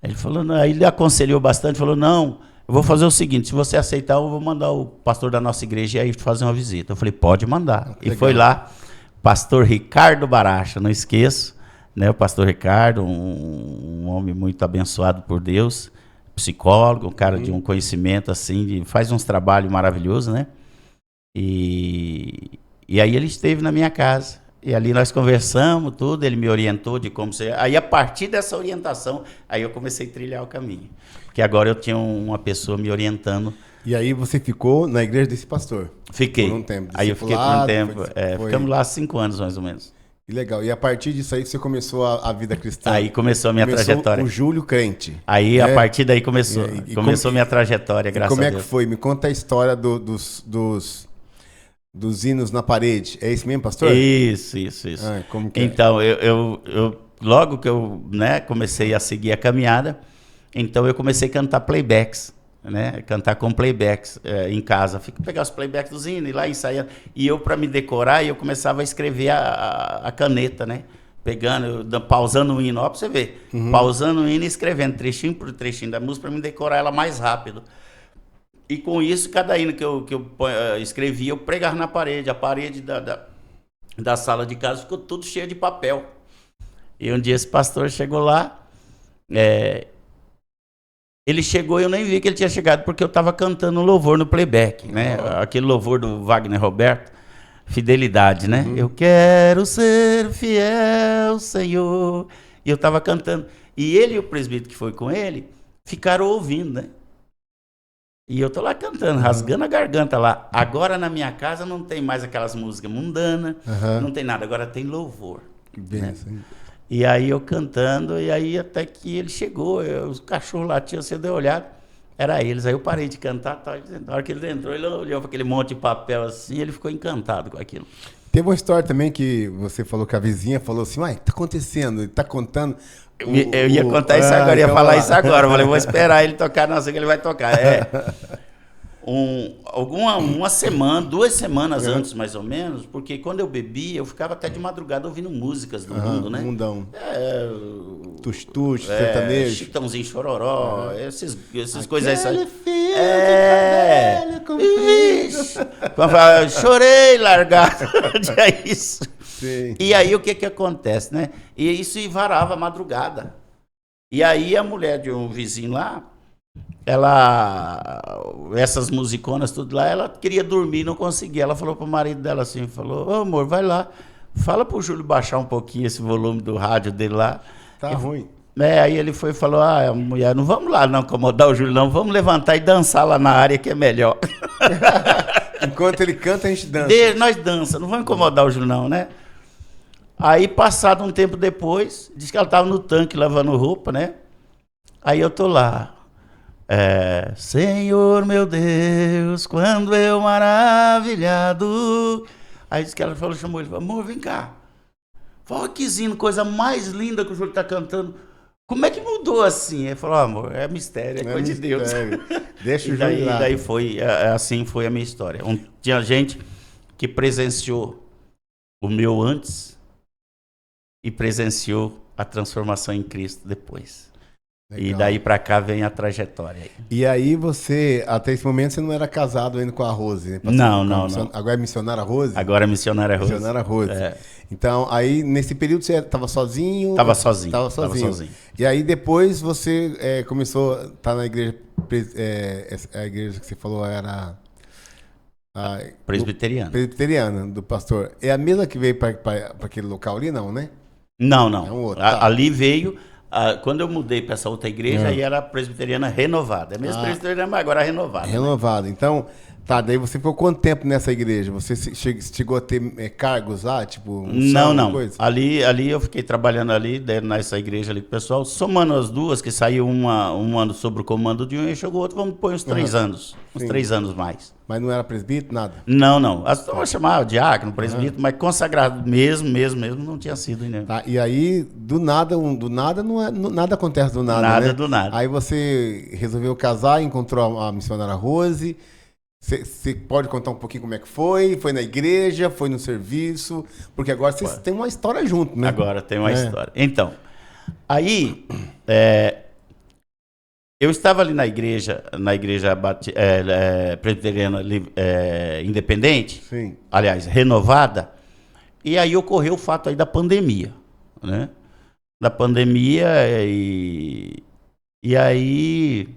Ele falou, não, aí ele aconselhou bastante, falou, não, eu vou fazer o seguinte, se você aceitar, eu vou mandar o pastor da nossa igreja aí fazer uma visita. Eu falei, pode mandar. E foi lá, pastor Ricardo Baracha, não esqueço, né, o pastor Ricardo, um homem muito abençoado por Deus, psicólogo, um cara de um conhecimento assim, faz uns trabalhos maravilhosos, né? E aí ele esteve na minha casa. E ali nós conversamos tudo, ele me orientou de como ser. Aí a partir dessa orientação, aí eu comecei a trilhar o caminho. Porque agora eu tinha uma pessoa me orientando. E aí você ficou na igreja desse pastor? Fiquei. Por um tempo. Aí eu fiquei por um tempo. Ficamos lá 5 anos mais ou menos. Que legal. E a partir disso aí você começou a vida cristã? Aí começou a minha trajetória. O Júlio crente. Aí a partir daí começou. Começou minha trajetória, graças a Deus. Como é que foi? Me conta a história dos hinos na parede. É isso mesmo, pastor? Isso. Como que então, eu logo que eu, né, comecei a seguir a caminhada, então eu comecei a cantar playbacks. Né, cantar com playbacks em casa, pegar os playbacks dos hinos e lá ensaiando, e eu para me decorar eu começava a escrever a caneta, né, pausando o hino, ó, pra você ver, pausando o hino e escrevendo trechinho por trechinho da música para me decorar ela mais rápido. E com isso, cada hino que eu escrevia, eu pregava na parede, a parede da sala de casa ficou tudo cheio de papel. E um dia esse pastor chegou lá, ele chegou e eu nem vi que ele tinha chegado, porque eu estava cantando um louvor no playback, né? Aquele louvor do Wagner Roberto, Fidelidade, né? Eu quero ser fiel, Senhor. E eu estava cantando. E ele e o presbítero que foi com ele ficaram ouvindo, né? E eu tô lá cantando, rasgando a garganta lá. Agora na minha casa não tem mais aquelas músicas mundanas, não tem nada, agora tem louvor. Né? E aí eu cantando, e aí até que ele chegou, os cachorros latiam, você deu olhada, era eles. Aí eu parei de cantar, na hora que ele entrou, ele olhou para aquele monte de papel assim, ele ficou encantado com aquilo. Teve uma história também que você falou que a vizinha falou assim, uai, tá acontecendo, ele tá contando... Eu ia contar isso agora, ia falar isso agora, eu falei, vou esperar ele tocar, não sei que ele vai tocar. Uma semana, 2 semanas antes, mais ou menos, porque quando eu bebia, eu ficava até de madrugada ouvindo músicas do mundo, né? Mundão. Tux-tux, sertanejo. Chitãozinho Chororó, essas coisas aí. Chorei, largado. É isso. Sim. E aí o que acontece, né? E isso varava a madrugada. E aí a mulher de um vizinho lá, essas musiconas tudo lá, ela queria dormir, não conseguia. Ela falou pro marido dela assim, falou, ô amor, vai lá, fala pro Júlio baixar um pouquinho esse volume do rádio dele lá. Tá ruim. Aí ele foi e falou, mulher, não vamos lá não incomodar o Júlio não, vamos levantar e dançar lá na área que é melhor. Enquanto ele canta, a gente dança. Nós dança, não vamos incomodar o Júlio não, né? Aí, passado um tempo depois, disse que ela estava no tanque lavando roupa, né? Aí eu tô lá. Senhor meu Deus, quando eu maravilhado. Aí disse que ela falou, chamou ele, falou, amor, vem cá. Olha que zino, coisa mais linda que o Júlio está cantando. Como é que mudou assim? Ele falou, amor, é mistério, é coisa de Deus. Deixa o Júlio lá. Daí foi, assim foi a minha história. Tinha gente que presenciou o meu antes e presenciou a transformação em Cristo depois. Legal. E daí para cá vem a trajetória. E aí você, até esse momento, você não era casado ainda com a Rose, né? Não. Agora é missionária Rose? Agora é missionária Rose. Missionária Rose. Então, aí nesse período você estava sozinho? Tava sozinho. Tava sozinho. E aí depois você começou a estar na igreja, a igreja que você falou era... Presbiteriana, do pastor. É a mesma que veio para aquele local ali, não, né? Não. É um outro, tá. Ali veio... quando eu mudei para essa outra igreja, aí era presbiteriana renovada. É mesmo presbiteriana, mas agora renovada. Renovada. Né? Então, daí você ficou quanto tempo nessa igreja? Você chegou a ter cargos lá, tipo... Não. Coisa? Ali eu fiquei trabalhando ali, nessa igreja ali com o pessoal, somando as duas, que saiu um ano sobre o comando de um e chegou outro, vamos pôr uns 3 anos. Uns 3 anos mais. Mas não era presbítero, nada? Não. As pessoas chamavam diácono, presbítero, mas consagrado mesmo, não tinha sido ainda. Tá, e aí, do nada não é, nada acontece do nada, Nada né? do nada. Aí você resolveu casar, encontrou a missionária Rose. Você pode contar um pouquinho como é que foi? Foi na igreja, foi no serviço? Porque agora vocês têm uma história junto, né? Agora tem uma história. Então, aí... eu estava ali na igreja presbiteriana independente, Sim. Aliás, renovada, e aí ocorreu o fato aí da pandemia, né? Da pandemia e aí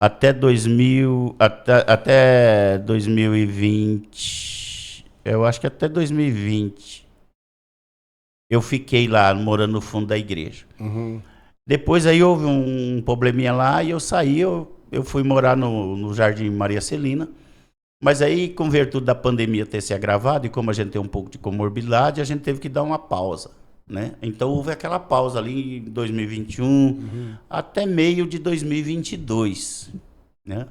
até 2020, eu acho que até 2020, eu fiquei lá morando no fundo da igreja. Uhum. Depois aí houve um probleminha lá e eu saí, eu fui morar no Jardim Maria Celina, mas aí, com virtude da pandemia ter se agravado e como a gente tem um pouco de comorbidade, a gente teve que dar uma pausa, né? Então houve aquela pausa ali em 2021 até meio de 2022, né?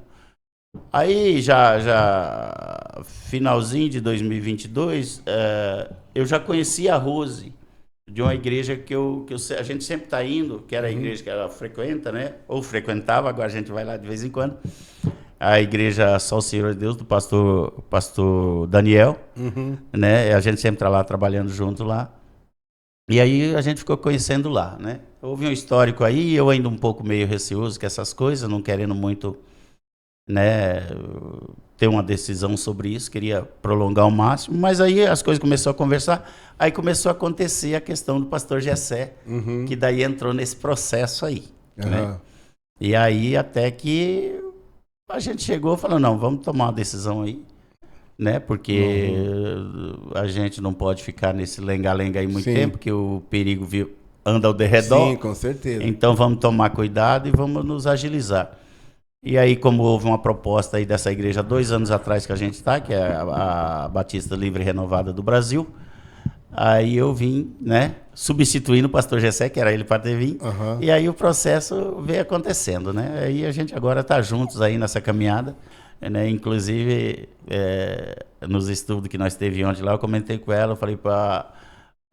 Aí já finalzinho de 2022, eu já conhecia a Rose, de uma igreja que a gente sempre está indo, que era a igreja que ela frequenta, né? Ou frequentava, agora a gente vai lá de vez em quando. A igreja Só o Senhor Deus, do pastor Daniel, né? A gente sempre está lá trabalhando junto lá. E aí a gente ficou conhecendo lá, né? Houve um histórico aí, eu ainda um pouco meio receoso com essas coisas, não querendo muito, né, ter uma decisão sobre isso, queria prolongar ao máximo, mas aí as coisas começaram a conversar, aí começou a acontecer a questão do pastor Gessé, que daí entrou nesse processo aí, né? E aí até que a gente chegou e falou, não, vamos tomar uma decisão aí, né? Porque a gente não pode ficar nesse lenga-lenga aí muito tempo, porque o perigo anda ao derredor. Sim, com certeza. Então vamos tomar cuidado e vamos nos agilizar. E aí, como houve uma proposta aí dessa igreja 2 anos atrás que a gente está, que é a Batista Livre Renovada do Brasil, aí eu vim, né, substituindo o pastor Gessé, que era ele para ter vindo, e aí o processo veio acontecendo, né? Aí a gente agora está juntos aí nessa caminhada, né? Inclusive, nos estudos que nós teve ontem lá, eu comentei com ela, eu falei para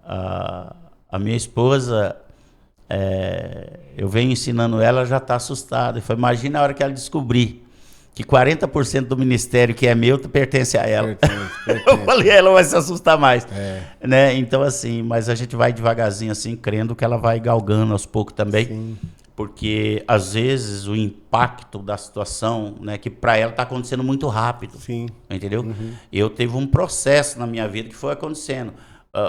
a minha esposa... eu venho ensinando ela já está assustada. Imagina a hora que ela descobrir que 40% do ministério que é meu pertence a ela. Pertence. Eu falei, ela vai se assustar mais. Né? Então, assim, mas a gente vai devagarzinho, assim, crendo que ela vai galgando aos poucos também. Sim. Porque, às vezes, o impacto da situação, né, que para ela está acontecendo muito rápido. Sim. Entendeu? Eu teve um processo na minha vida que foi acontecendo.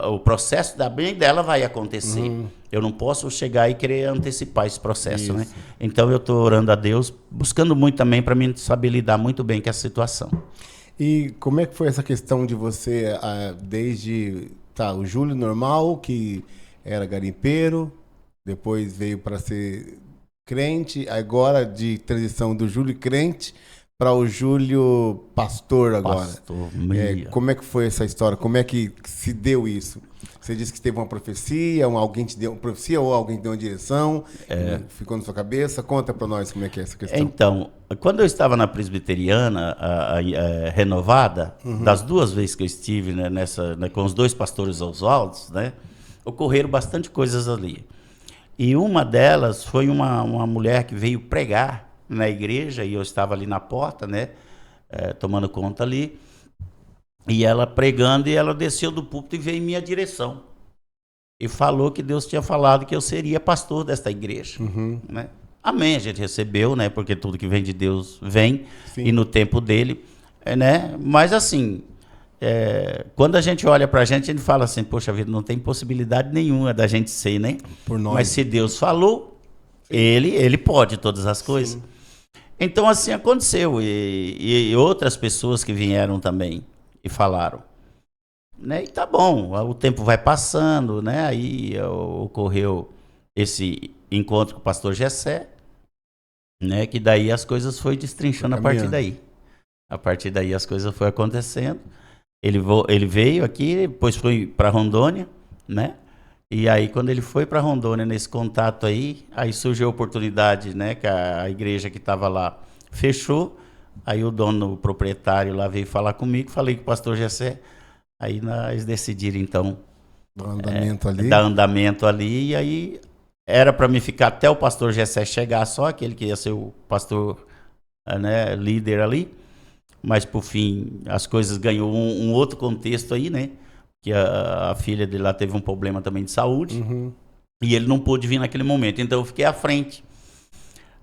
O processo da bem dela vai acontecer. Eu não posso chegar e querer antecipar esse processo, né? Então eu estou orando a Deus, buscando muito também para mim saber lidar muito bem com essa situação. E como é que foi essa questão de você, desde o Júlio normal, que era garimpeiro, depois veio para ser crente, agora de transição do Júlio crente para o Júlio pastor agora. Como é que foi essa história? Como é que se deu isso? Você disse que teve uma profecia, alguém te deu uma profecia ou alguém te deu uma direção? Ficou na sua cabeça? Conta para nós como é que é essa questão. Então, quando eu estava na presbiteriana renovada, das 2 vezes que eu estive, né, com os 2 pastores Oswaldos, né, ocorreram bastante coisas ali. E uma delas foi uma mulher que veio pregar na igreja, e eu estava ali na porta, né, tomando conta ali, e ela pregando, e ela desceu do púlpito e veio em minha direção. e falou que Deus tinha falado que eu seria pastor desta igreja, né? Amém, a gente recebeu, né? Porque tudo que vem de Deus vem, Sim. e no tempo dele, né? Mas assim, quando a gente olha pra gente fala assim, poxa vida, não tem possibilidade nenhuma da gente ser, né? Por nós. Mas se Deus falou, ele pode todas as coisas. Sim. Então assim aconteceu, e outras pessoas que vieram também e falaram, né? E tá bom, o tempo vai passando, né? Aí ocorreu esse encontro com o pastor Gessé, né? Que daí as coisas foi destrinchando a partir daí. A partir daí as coisas foram acontecendo. Ele veio aqui, depois foi para Rondônia, né? E aí quando ele foi para Rondônia, nesse contato aí surgiu a oportunidade, né? Que a igreja que estava lá fechou. Aí o dono, o proprietário lá veio falar comigo, falei com o pastor Gessé. Aí nós decidimos então dar andamento ali, e aí era para mim ficar até o pastor Gessé chegar só, aquele que ia ser o pastor, né, líder ali. Mas por fim as coisas ganhou um outro contexto aí, né? Que a filha dele lá teve um problema também de saúde, e ele não pôde vir naquele momento. Então eu fiquei à frente,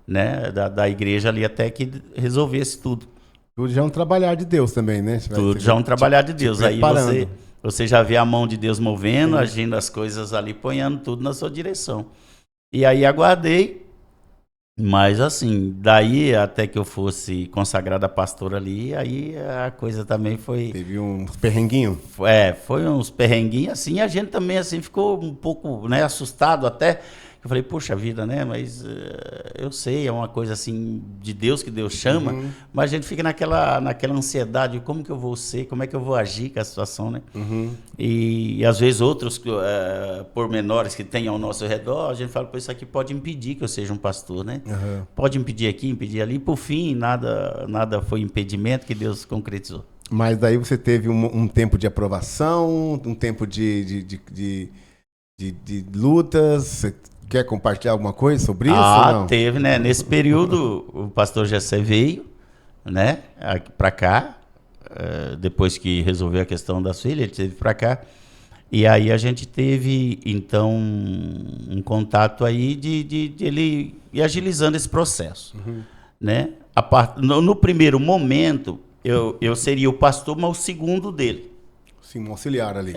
né, da igreja ali até que resolvesse tudo. Tudo já é um trabalhar de Deus também, né? Tudo já é um trabalhar de Deus. Aí você já vê a mão de Deus movendo, agindo as coisas ali, ponhando tudo na sua direção. E aí aguardei, mas assim, daí até que eu fosse consagrado a pastor ali, aí a coisa também foi... Teve uns perrenguinhos? Foi uns perrenguinhos, assim, a gente também assim ficou um pouco, né, assustado até. Eu falei, poxa vida, né, mas eu sei, é uma coisa assim de Deus, que Deus chama, mas a gente fica naquela ansiedade, como que eu vou ser, como é que eu vou agir com a situação, né? E às vezes outros pormenores que tem ao nosso redor, a gente fala, pô, isso aqui pode impedir que eu seja um pastor, né? Pode impedir aqui, impedir ali, por fim, nada foi impedimento que Deus concretizou. Mas daí você teve um tempo de aprovação, um tempo de lutas. Você quer compartilhar alguma coisa sobre isso? Ah, ou não? teve, né? Nesse período, o pastor Gessé veio, né, para cá, depois que resolveu a questão das filhas, ele esteve para cá. E aí a gente teve, então, um contato aí de ele ir agilizando esse processo, né? No primeiro momento, eu seria o pastor, mas o segundo dele. Sim, um auxiliar ali.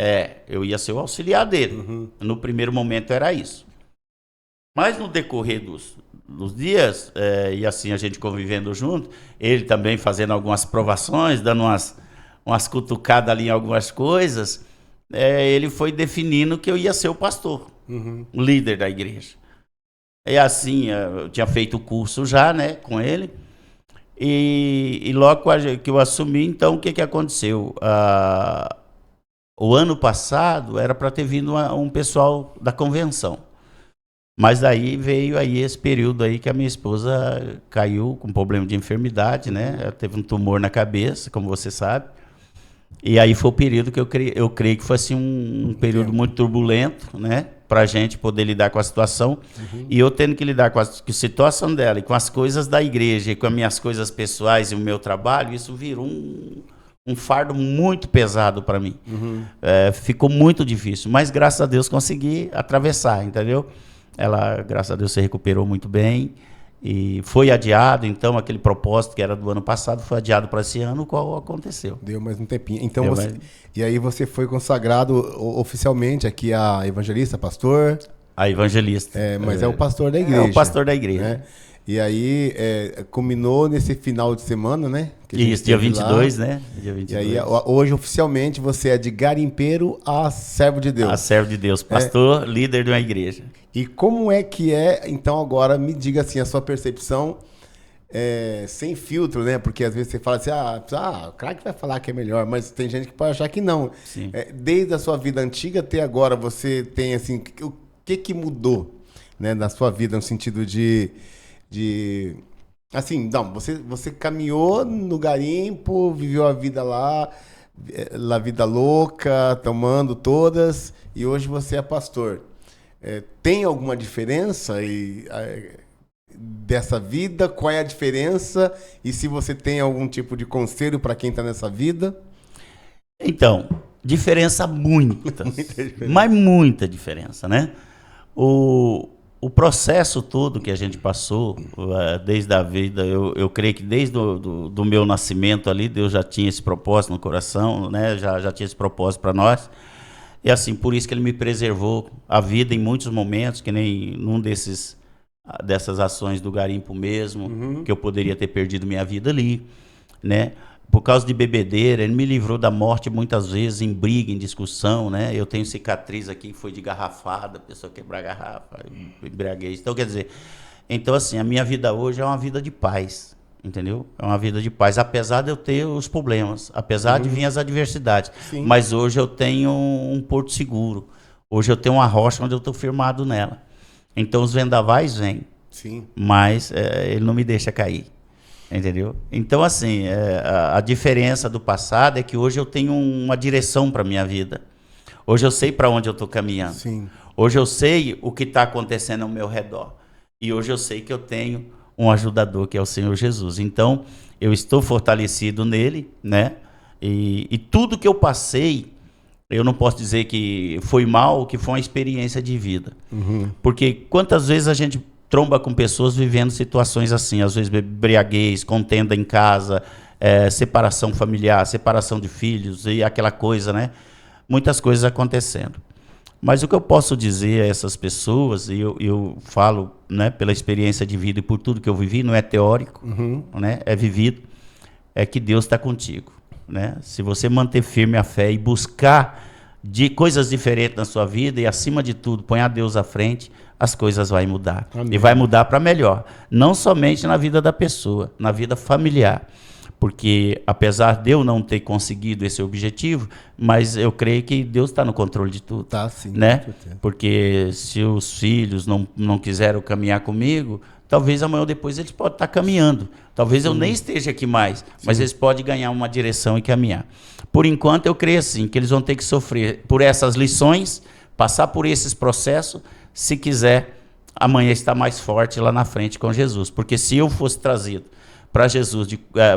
Eu ia ser o auxiliar dele. No primeiro momento era isso. Mas no decorrer dos dias, e assim a gente convivendo junto, ele também fazendo algumas provações, dando umas cutucadas ali em algumas coisas, ele foi definindo que eu ia ser o pastor, o líder da igreja. E assim, eu tinha feito o curso já, né, com ele, e logo que eu assumi, então, o que aconteceu? O ano passado era para ter vindo um pessoal da convenção. Mas daí veio aí esse período aí que a minha esposa caiu com problema de enfermidade, né? Ela teve um tumor na cabeça, como você sabe. E aí foi o período que eu creio que foi assim, um período muito turbulento, né? Pra gente poder lidar com a situação. E eu tendo que lidar com a situação dela e com as coisas da igreja e com as minhas coisas pessoais e o meu trabalho, isso virou um fardo muito pesado para mim. Ficou muito difícil, mas graças a Deus consegui atravessar, entendeu? Ela, graças a Deus, se recuperou muito bem e foi adiado, então, aquele propósito que era do ano passado foi adiado para esse ano, o qual aconteceu. Deu mais um tempinho. Então E aí você foi consagrado oficialmente aqui a evangelista, pastor? A evangelista. Mas é o pastor da igreja. É o pastor da igreja. Né? E aí, culminou nesse final de semana, né? Isso, dia 22, lá, né? Dia 22. E aí, hoje, oficialmente, você é de garimpeiro a servo de Deus. A servo de Deus, pastor, líder de uma igreja. E como é que então, agora, me diga assim, a sua percepção, sem filtro, né? Porque às vezes você fala assim, o craque vai falar que é melhor, mas tem gente que pode achar que não. Desde a sua vida antiga até agora, você tem, assim, o que mudou, né, na sua vida, no sentido de assim, não, você caminhou no garimpo, viveu a vida lá, a vida louca, tomando todas, e hoje você é pastor. Tem alguma diferença dessa vida? Qual é a diferença? E se você tem algum tipo de conselho para quem está nessa vida? Então, Diferença muita. Muita diferença. Mas muita diferença, né? O processo todo que a gente passou, desde a vida, eu creio que desde do meu nascimento ali, Deus já tinha esse propósito no coração, né? Já tinha esse propósito para nós. E assim, por isso que ele me preservou a vida em muitos momentos, que nem num dessas ações do garimpo mesmo, que eu poderia ter perdido minha vida ali, né? Por causa de bebedeira, ele me livrou da morte muitas vezes em briga, em discussão, né? Eu tenho cicatriz aqui que foi de garrafada, a pessoa quebrar a garrafa, embriaguez. Então, quer dizer, assim, a minha vida hoje é uma vida de paz, entendeu? É uma vida de paz, apesar de eu ter os problemas, apesar de vir as adversidades. Sim. Mas hoje eu tenho um porto seguro. Hoje eu tenho uma rocha onde eu estou firmado nela. Então, os vendavais vêm, Sim. mas ele não me deixa cair. Entendeu? Então, assim, a diferença do passado é que hoje eu tenho uma direção para a minha vida. Hoje eu sei para onde eu estou caminhando. Sim. Hoje eu sei o que está acontecendo ao meu redor. E hoje eu sei que eu tenho um ajudador, que é o Senhor Jesus. Então, eu estou fortalecido nele, né? E tudo que eu passei, eu não posso dizer que foi mal, que foi uma experiência de vida. Porque quantas vezes a gente tromba com pessoas vivendo situações assim, às vezes embriaguez, contenda em casa, separação familiar, separação de filhos e aquela coisa, né? Muitas coisas acontecendo. Mas o que eu posso dizer a essas pessoas, e eu falo, né, pela experiência de vida e por tudo que eu vivi, não é teórico, né? É vivido, é que Deus está contigo, né? Se você manter firme a fé e buscar de coisas diferentes na sua vida e, acima de tudo, põe a Deus à frente, as coisas vão mudar. Amém. E vai mudar para melhor. Não somente na vida da pessoa, na vida familiar. Porque, apesar de eu não ter conseguido esse objetivo, mas eu creio que Deus está no controle de tudo. Tá, sim. Né? Com certeza. Porque se os filhos não quiseram caminhar comigo, talvez amanhã ou depois eles podem estar caminhando. Talvez eu nem esteja aqui mais, mas eles podem ganhar uma direção e caminhar. Por enquanto, eu creio assim, que eles vão ter que sofrer por essas lições, passar por esses processos, se quiser amanhã estar mais forte lá na frente com Jesus. Porque se eu fosse trazido para Jesus,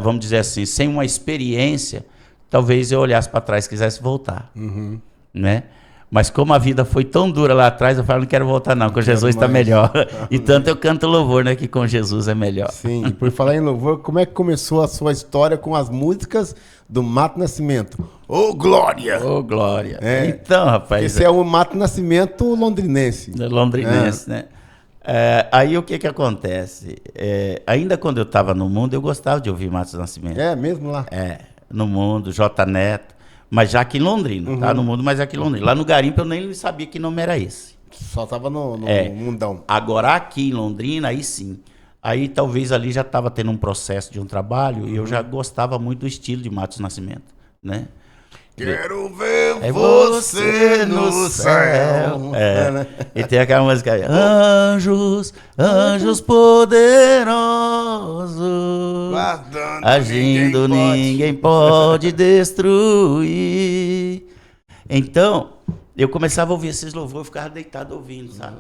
vamos dizer assim, sem uma experiência, talvez eu olhasse para trás e quisesse voltar. Né? Mas como a vida foi tão dura lá atrás, eu falo, não quero voltar não, com Jesus está melhor. E tanto eu canto louvor, né, que com Jesus é melhor. Sim, e por falar em louvor, como é que começou a sua história com as músicas do Mato Nascimento? Ô, Glória! Ô, Glória! É. Então, rapaz... Esse é o Mato Nascimento londrinense. Londrinense, né? Aí o que acontece? Ainda quando eu estava no mundo, eu gostava de ouvir Mato Nascimento. É mesmo lá? No mundo, J Neto, mas já aqui em Londrina, tá? No mundo, mas aqui em Londrina. Lá no Garimpo eu nem sabia que nome era esse. Só tava no mundão. Agora aqui em Londrina, aí sim. Aí talvez ali já estava tendo um processo de um trabalho e eu já gostava muito do estilo de Mato Nascimento, né? Quero ver você no céu. Né? E tem aquela música aí. Anjos, anjos poderosos, Guardando, agindo ninguém pode destruir. Então, eu começava a ouvir esses louvores e ficava deitado ouvindo, sabe?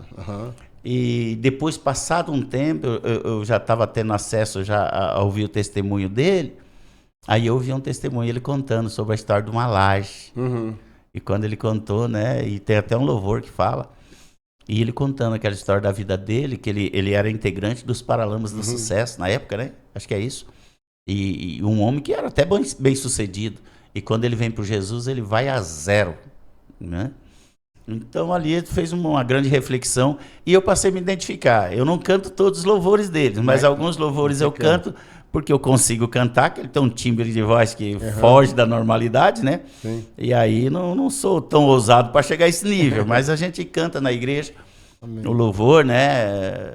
E depois, passado um tempo, eu já estava tendo acesso já a ouvir o testemunho dele. Aí eu ouvi um testemunho, ele contando sobre a história de uma laje. E quando ele contou, né, e tem até um louvor que fala, e ele contando aquela história da vida dele, que ele era integrante dos Paralamas do Sucesso, na época, né, acho que é isso, e um homem que era até bem sucedido, e quando ele vem para Jesus, ele vai a zero, né. Então ali ele fez uma grande reflexão, e eu passei a me identificar. Eu não canto todos os louvores dele, mas alguns louvores eu canto, porque eu consigo cantar, que ele tem um timbre de voz que foge da normalidade, né? Sim. E aí não sou tão ousado para chegar a esse nível, mas a gente canta na igreja, o louvor, né?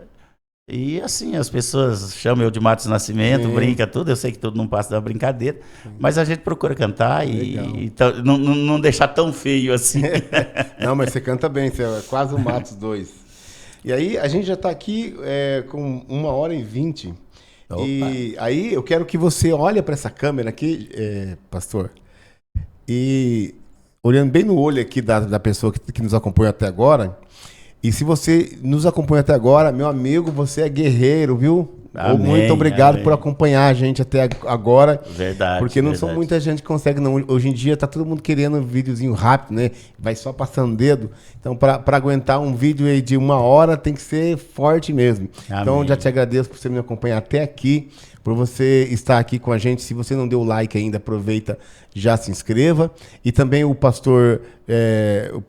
E assim, as pessoas chamam eu de Matos Nascimento, brinca tudo, eu sei que tudo não passa da brincadeira, mas a gente procura cantar e não deixar tão feio assim. Não, mas você canta bem, você é quase o Matos 2. E aí, a gente já está aqui com 1h20. Opa. E aí eu quero que você olhe para essa câmera aqui, pastor, e olhando bem no olho aqui da pessoa que nos acompanha até agora. E se você nos acompanha até agora, meu amigo, você é guerreiro, viu? Amém, muito obrigado amém. por acompanhar a gente até agora. Verdade. Porque não verdade. são muita gente que consegue, não. Hoje em dia tá todo mundo querendo um videozinho rápido, né? Vai só passando dedo. Então, para aguentar um vídeo aí de 1 hora, tem que ser forte mesmo. Amém. Então, já te agradeço por você me acompanhar até aqui, por você estar aqui com a gente. Se você não deu like ainda, aproveita, já se inscreva. E também o pastor,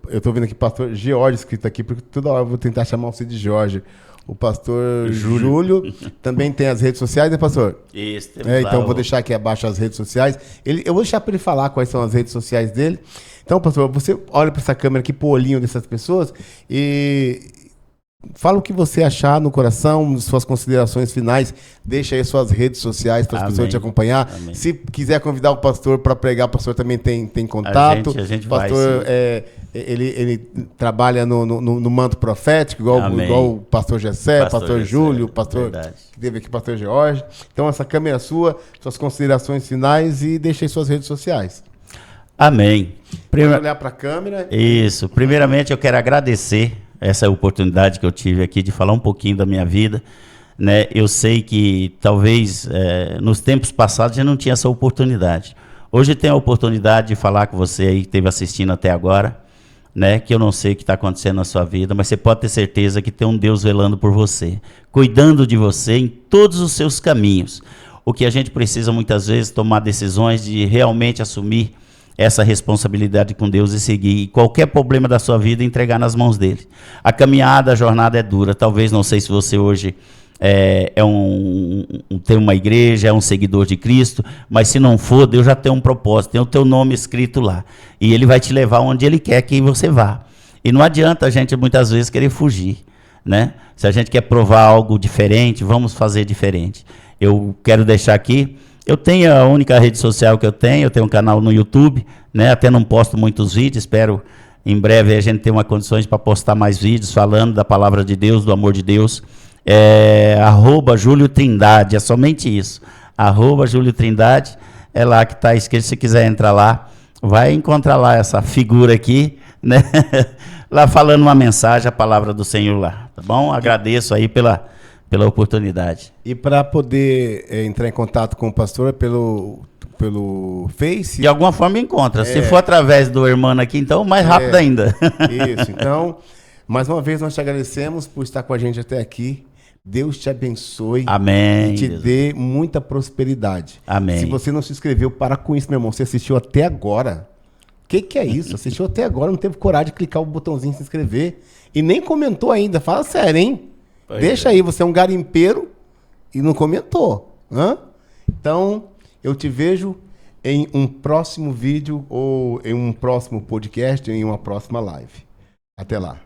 eu tô vendo aqui pastor George escrito aqui, porque toda hora eu vou tentar chamar você de Jorge. O pastor Júlio também tem as redes sociais, né, pastor? Isso, Então, vou deixar aqui abaixo as redes sociais. Eu vou deixar para ele falar quais são as redes sociais dele. Então, pastor, você olha para essa câmera aqui, pro olhinho dessas pessoas e fala o que você achar no coração, suas considerações finais. Deixa aí suas redes sociais para as pessoas te acompanhar. Amém. Se quiser convidar o pastor para pregar, o pastor também tem contato. A gente o pastor ele trabalha no manto profético, igual o pastor Gessé, pastor Júlio, o pastor que teve aqui, o pastor George. Então, essa câmera é sua, suas considerações finais e deixa aí suas redes sociais. Amém. Pode olhar para a câmera. Isso. Primeiramente, eu quero agradecer essa oportunidade que eu tive aqui de falar um pouquinho da minha vida, né? Eu sei que talvez nos tempos passados eu não tinha essa oportunidade. Hoje tenho a oportunidade de falar com você aí que esteve assistindo até agora, né? Que eu não sei o que está acontecendo na sua vida, mas você pode ter certeza que tem um Deus velando por você, cuidando de você em todos os seus caminhos. O que a gente precisa muitas vezes tomar decisões de realmente assumir essa responsabilidade com Deus e seguir. E qualquer problema da sua vida, entregar nas mãos dele. A caminhada, a jornada é dura. Talvez, não sei se você hoje tem uma igreja, é um seguidor de Cristo, mas se não for, Deus já tem um propósito, tem o teu nome escrito lá. E ele vai te levar onde ele quer que você vá. E não adianta a gente, muitas vezes, querer fugir, né? Se a gente quer provar algo diferente, vamos fazer diferente. Eu quero deixar aqui. Eu tenho a única rede social que eu tenho um canal no YouTube, né? Até não posto muitos vídeos, espero em breve a gente ter uma condições para postar mais vídeos falando da palavra de Deus, do amor de Deus. @Júlio Trindade, é somente isso. @Júlio Trindade, é lá que está escrito. Se quiser entrar lá, vai encontrar lá essa figura aqui, né? Lá falando uma mensagem, a palavra do Senhor lá, tá bom? Agradeço aí pela oportunidade. E para poder entrar em contato com o pastor pelo Face... De alguma forma encontra. Se for através do irmão aqui, então mais rápido ainda. Isso. Então, mais uma vez nós te agradecemos por estar com a gente até aqui. Deus te abençoe. Amém. E te dê muita prosperidade. Amém. Se você não se inscreveu, para com isso, meu irmão. Você assistiu até agora. O que é isso? Assistiu até agora, não teve coragem de clicar o botãozinho se inscrever. E nem comentou ainda. Fala sério, hein? Deixa aí, você é um garimpeiro e não comentou. Então, eu te vejo em um próximo vídeo ou em um próximo podcast, em uma próxima live. Até lá.